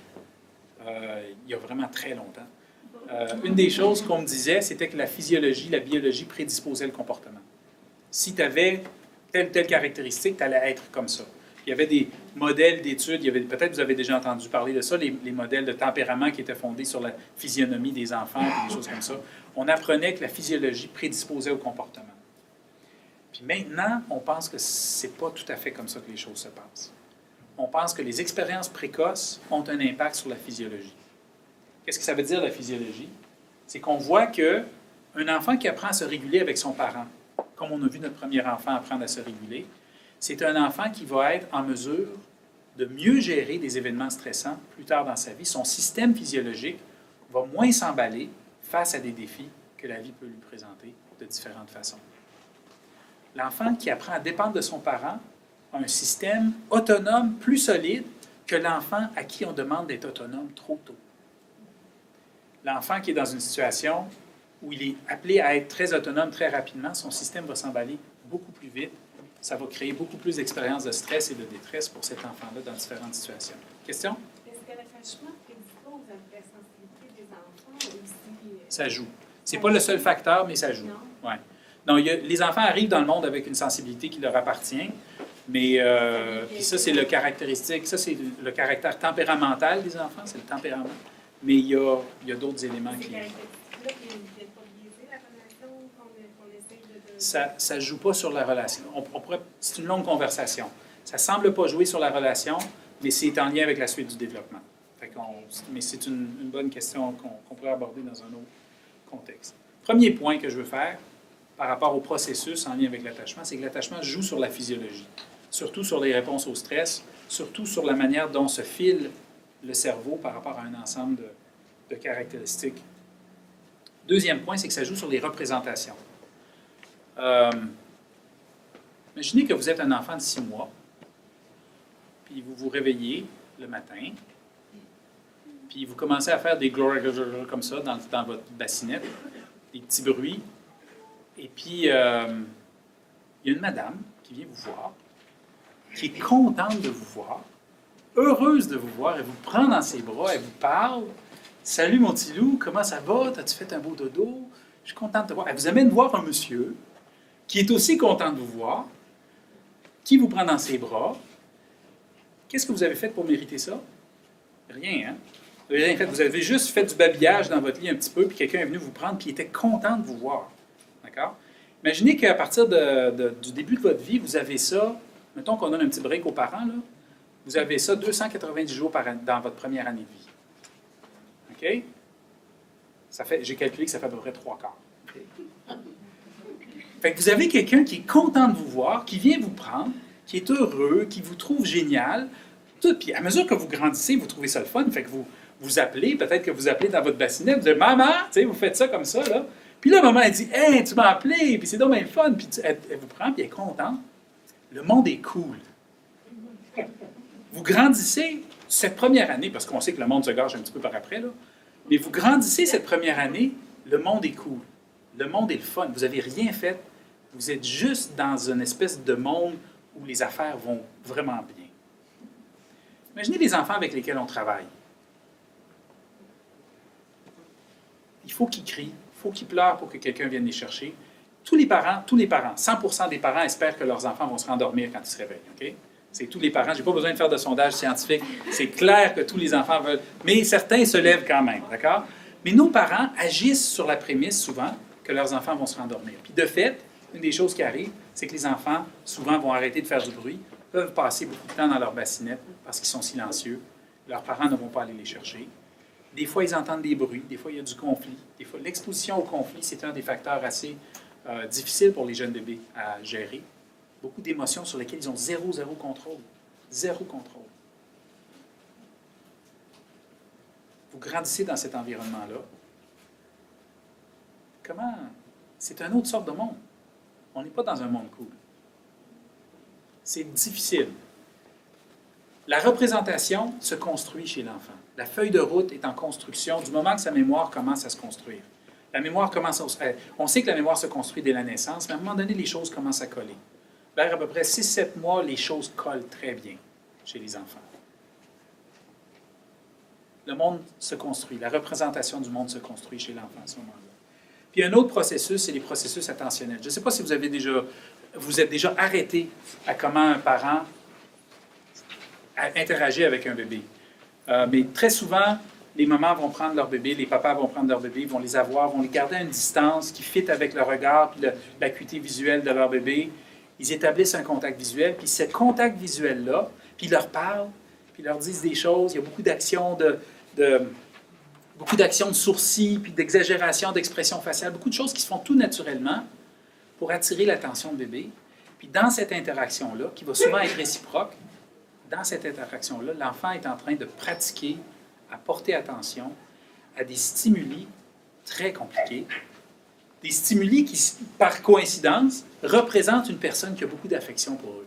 il y a vraiment très longtemps, une des choses qu'on me disait, c'était que la physiologie, la biologie prédisposait le comportement. Si tu avais telle ou telle caractéristique, tu allais être comme ça. Il y avait des modèles d'études, peut-être vous avez déjà entendu parler de ça, les modèles de tempérament qui étaient fondés sur la physionomie des enfants, des choses comme ça. On apprenait que la physiologie prédisposait au comportement. Puis maintenant, on pense que c'est pas tout à fait comme ça que les choses se passent. On pense que les expériences précoces ont un impact sur la physiologie. Qu'est-ce que ça veut dire, la physiologie? C'est qu'on voit qu'un enfant qui apprend à se réguler avec son parent, comme on a vu notre premier enfant apprendre à se réguler, c'est un enfant qui va être en mesure de mieux gérer des événements stressants plus tard dans sa vie. Son système physiologique va moins s'emballer face à des défis que la vie peut lui présenter de différentes façons. L'enfant qui apprend à dépendre de son parent a un système autonome plus solide que l'enfant à qui on demande d'être autonome trop tôt. L'enfant qui est dans une situation où il est appelé à être très autonome très rapidement, son système va s'emballer beaucoup plus vite. Ça va créer beaucoup plus d'expériences de stress et de détresse pour cet enfant-là dans différentes situations. Question? Est-ce que l'attachement prédispose à la sensibilité des enfants aussi? Ça joue. C'est pas le seul facteur, mais ça joue. Non? Ouais. Non, les enfants arrivent dans le monde avec une sensibilité qui leur appartient, mais puis ça, c'est le caractéristique, ça, c'est le caractère tempéramental des enfants, c'est le tempérament. Mais il y a d'autres éléments qui... Ça ne joue pas sur la relation. C'est une longue conversation. Ça ne semble pas jouer sur la relation, mais c'est en lien avec la suite du développement. Mais c'est une bonne question qu'on pourrait aborder dans un autre contexte. Premier point que je veux faire par rapport au processus en lien avec l'attachement, c'est que l'attachement joue sur la physiologie, surtout sur les réponses au stress, surtout sur la manière dont se file le cerveau par rapport à un ensemble de caractéristiques. Deuxième point, c'est que ça joue sur les représentations. Imaginez que vous êtes un enfant de 6 mois, puis vous vous réveillez le matin, puis vous commencez à faire des comme ça dans votre bassinette, des petits bruits, et puis il y a une madame qui vient vous voir, qui est contente de vous voir, heureuse de vous voir, elle vous prend dans ses bras, elle vous parle. « Salut mon petit loup, comment ça va? T'as-tu fait un beau dodo? Je suis contente de te voir. » Elle vous amène voir un monsieur qui est aussi content de vous voir, qui vous prend dans ses bras. Qu'est-ce que vous avez fait pour mériter ça? Rien, hein? Vous avez rien fait. Vous avez juste fait du babillage dans votre lit un petit peu, puis quelqu'un est venu vous prendre, puis il était content de vous voir. D'accord? Imaginez qu'à partir du début de votre vie, vous avez ça, mettons qu'on donne un petit break aux parents, là, vous avez ça 290 jours dans votre première année de vie. OK? J'ai calculé que ça fait à peu près 3 quarts. Okay? Fait que vous avez quelqu'un qui est content de vous voir, qui vient vous prendre, qui est heureux, qui vous trouve génial. Tout. Puis à mesure que vous grandissez, vous trouvez ça le fun. Fait que vous appelez, peut-être que vous appelez dans votre bassinet, vous dites « Maman! » Tu sais, vous faites ça comme ça, là. Puis là, maman, elle dit « Hey, tu m'as appelé! » Puis c'est donc bien le fun. Puis elle vous prend, puis elle est contente. Le monde est cool. Vous grandissez cette première année, parce qu'on sait que le monde se gâche un petit peu par après, là. Mais vous grandissez cette première année, le monde est cool. Le monde est le fun. Vous n'avez rien fait. Vous êtes juste dans une espèce de monde où les affaires vont vraiment bien. Imaginez les enfants avec lesquels on travaille. Il faut qu'ils crient, il faut qu'ils pleurent pour que quelqu'un vienne les chercher. Tous les parents, 100% des parents espèrent que leurs enfants vont se rendormir quand ils se réveillent. Okay? C'est tous les parents. Je n'ai pas besoin de faire de sondage scientifique. C'est clair que tous les enfants veulent. Mais certains se lèvent quand même, d'accord? Mais nos parents agissent sur la prémisse, souvent, que leurs enfants vont se rendormir. Puis de fait, une des choses qui arrive, c'est que les enfants, souvent, vont arrêter de faire du bruit, peuvent passer beaucoup de temps dans leur bassinette parce qu'ils sont silencieux. Leurs parents ne vont pas aller les chercher. Des fois, ils entendent des bruits. Des fois, il y a du conflit. Des fois, l'exposition au conflit, c'est un des facteurs assez difficiles pour les jeunes bébés à gérer. Beaucoup d'émotions sur lesquelles ils ont zéro contrôle. Zéro contrôle. Vous grandissez dans cet environnement-là. Comment? C'est une autre sorte de monde. On n'est pas dans un monde cool. C'est difficile. La représentation se construit chez l'enfant. La feuille de route est en construction du moment que sa mémoire commence à se construire. La mémoire commence on sait que la mémoire se construit dès la naissance, mais à un moment donné, les choses commencent à coller. Vers à peu près 6-7 mois, les choses collent très bien chez les enfants. Le monde se construit, la représentation du monde se construit chez l'enfant à ce moment-là. Puis un autre processus, c'est les processus attentionnels. Je ne sais pas si vous êtes déjà arrêté à comment un parent interagit avec un bébé. Mais très souvent, les mamans vont prendre leur bébé, les papas vont prendre leur bébé, vont les avoir, vont les garder à une distance qui fit avec le regard et l'acuité visuelle de leur bébé. Ils établissent un contact visuel, puis ce contact visuel-là, puis ils leur parlent, puis ils leur disent des choses. Il y a beaucoup d'actions beaucoup d'actions de sourcils, puis d'exagération, d'expression faciale, beaucoup de choses qui se font tout naturellement pour attirer l'attention du bébé. Puis dans cette interaction-là, qui va souvent être réciproque, dans cette interaction-là, l'enfant est en train de pratiquer à porter attention à des stimuli très compliqués, des stimuli qui, par coïncidence, représentent une personne qui a beaucoup d'affection pour eux.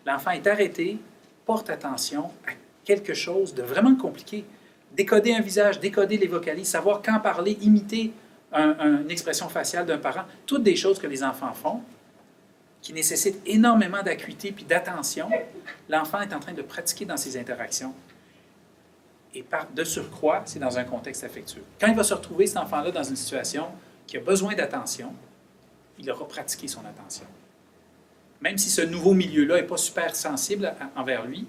L'enfant est arrêté, porte attention à quelque chose de vraiment compliqué. Décoder un visage, décoder les vocalises, savoir quand parler, imiter une expression faciale d'un parent, toutes des choses que les enfants font, qui nécessitent énormément d'acuité puis d'attention. L'enfant est en train de pratiquer dans ses interactions. Et de surcroît, c'est dans un contexte affectueux. Quand il va se retrouver, cet enfant-là, dans une situation qui a besoin d'attention, il aura pratiqué son attention. Même si ce nouveau milieu-là n'est pas super sensible envers lui,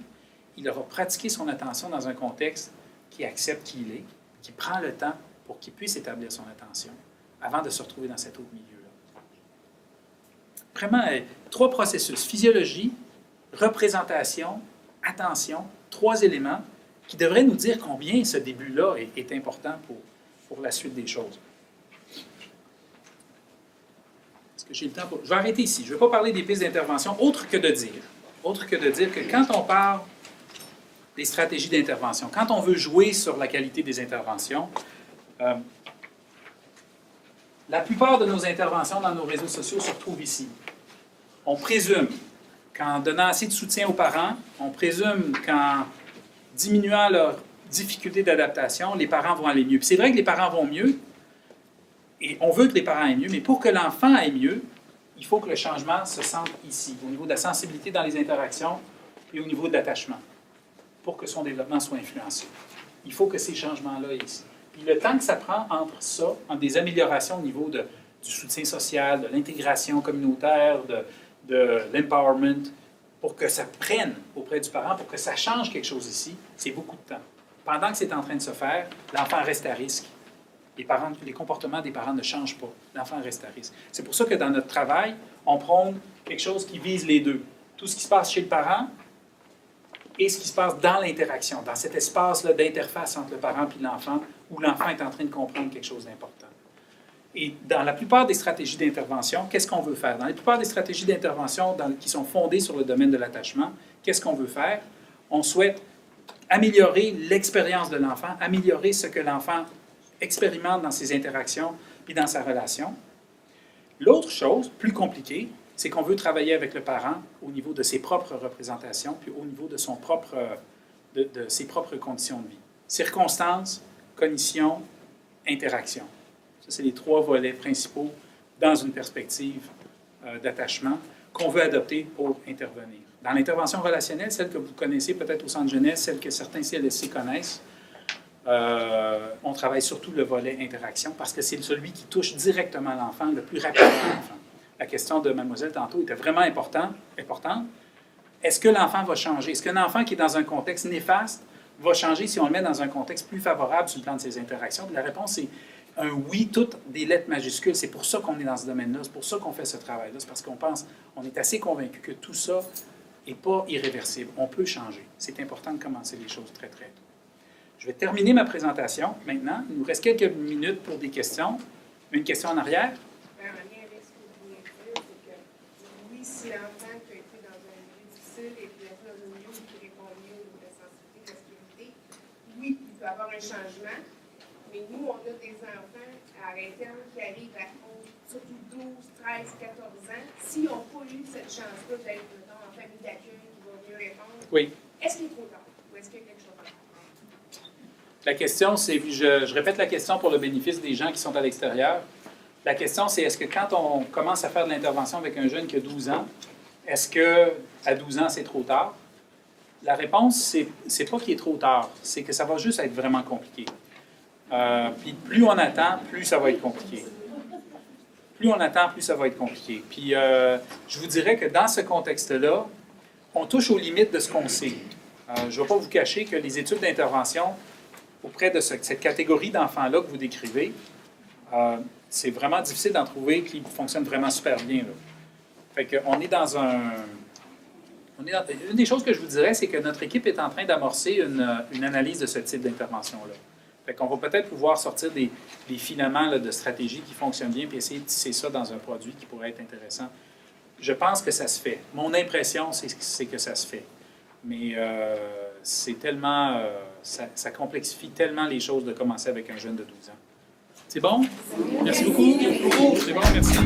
il aura pratiqué son attention dans un contexte qui accepte qui il est, qui prend le temps pour qu'il puisse établir son attention avant de se retrouver dans cet autre milieu-là. Vraiment, 3 processus. Physiologie, représentation, attention, 3 éléments qui devraient nous dire combien ce début-là est important pour la suite des choses. Est-ce que j'ai le temps pour... Je vais arrêter ici. Je ne vais pas parler des pistes d'intervention, autre que de dire que quand on parle des stratégies d'intervention, quand on veut jouer sur la qualité des interventions, la plupart de nos interventions dans nos réseaux sociaux se retrouvent ici. On présume qu'en donnant assez de soutien aux parents, on présume qu'en diminuant leur difficulté d'adaptation, les parents vont aller mieux. Puis c'est vrai que les parents vont mieux, et on veut que les parents aillent mieux, mais pour que l'enfant aille mieux, il faut que le changement se sente ici, au niveau de la sensibilité dans les interactions et au niveau de l'attachement, pour que son développement soit influencé. Il faut que ces changements-là aient ici. Puis le temps que ça prend entre ça, entre des améliorations au niveau du soutien social, de l'intégration communautaire, de l'empowerment, pour que ça prenne auprès du parent, pour que ça change quelque chose ici, c'est beaucoup de temps. Pendant que c'est en train de se faire, l'enfant reste à risque. Les comportements des parents ne changent pas. L'enfant reste à risque. C'est pour ça que dans notre travail, on prône quelque chose qui vise les deux. Tout ce qui se passe chez le parent et ce qui se passe dans l'interaction, dans cet espace-là d'interface entre le parent et l'enfant, où l'enfant est en train de comprendre quelque chose d'important. Et dans la plupart des stratégies d'intervention, qu'est-ce qu'on veut faire? Dans la plupart des stratégies d'intervention qui sont fondées sur le domaine de l'attachement, qu'est-ce qu'on veut faire? On souhaite améliorer l'expérience de l'enfant, améliorer ce que l'enfant expérimente dans ses interactions puis dans sa relation. L'autre chose, plus compliquée, c'est qu'on veut travailler avec le parent au niveau de ses propres représentations puis au niveau de ses propres conditions de vie. Circonstances, cognition, interaction. Ça, c'est les 3 volets principaux dans une perspective d'attachement qu'on veut adopter pour intervenir. Dans l'intervention relationnelle, celle que vous connaissez peut-être au centre jeunesse, celle que certains CLSC connaissent, on travaille surtout le volet interaction parce que c'est celui qui touche directement l'enfant, le plus rapidement l'enfant. La question de mademoiselle tantôt était vraiment importante. Est-ce que l'enfant va changer? Est-ce qu'un enfant qui est dans un contexte néfaste va changer si on le met dans un contexte plus favorable sur le plan de ses interactions? La réponse est un oui, toutes des lettres majuscules. C'est pour ça qu'on est dans ce domaine-là, c'est pour ça qu'on fait ce travail-là. C'est parce on est assez convaincu que tout ça n'est pas irréversible. On peut changer. C'est important de commencer les choses très, très tôt. Je vais terminer ma présentation maintenant. Il nous reste quelques minutes pour des questions. Une question en arrière? En lien avec ce que vous venez de dire, c'est que oui, si l'enfant qui a été dans un milieu difficile et puis dans un milieu qui répond mieux aux sensibilité, responsabilité, oui, il peut y avoir un changement, mais nous, on a des enfants à l'interne qui arrivent à 11, surtout 12, 13, 14 ans. S'ils n'ont pas eu cette chance-là d'être, mettons, en famille d'accueil qui va mieux répondre, oui. Est-ce qu'il est trop tard ou est-ce qu'il y a quelque chose à faire? La question, c'est, je répète la question pour le bénéfice des gens qui sont à l'extérieur. La question, c'est est-ce que quand on commence à faire de l'intervention avec un jeune qui a 12 ans, est-ce qu'à 12 ans, c'est trop tard? La réponse, c'est pas qu'il est trop tard, c'est que ça va juste être vraiment compliqué. Puis plus on attend, plus ça va être compliqué. Plus on attend, plus ça va être compliqué. Puis je vous dirais que dans ce contexte-là, on touche aux limites de ce qu'on sait. Je ne vais pas vous cacher que les études d'intervention auprès de cette catégorie d'enfants-là que vous décrivez, c'est vraiment difficile d'en trouver qui fonctionnent vraiment super bien. Là. Fait qu'on est dans une des choses que je vous dirais, c'est que notre équipe est en train d'amorcer une analyse de ce type d'intervention-là. Fait qu'on va peut-être pouvoir sortir des filaments là, de stratégies qui fonctionnent bien et essayer de tisser ça dans un produit qui pourrait être intéressant. Je pense que ça se fait. Mon impression, c'est que ça se fait. Mais c'est tellement... ça complexifie tellement les choses de commencer avec un jeune de 12 ans. C'est bon? Merci beaucoup. C'est bon, merci.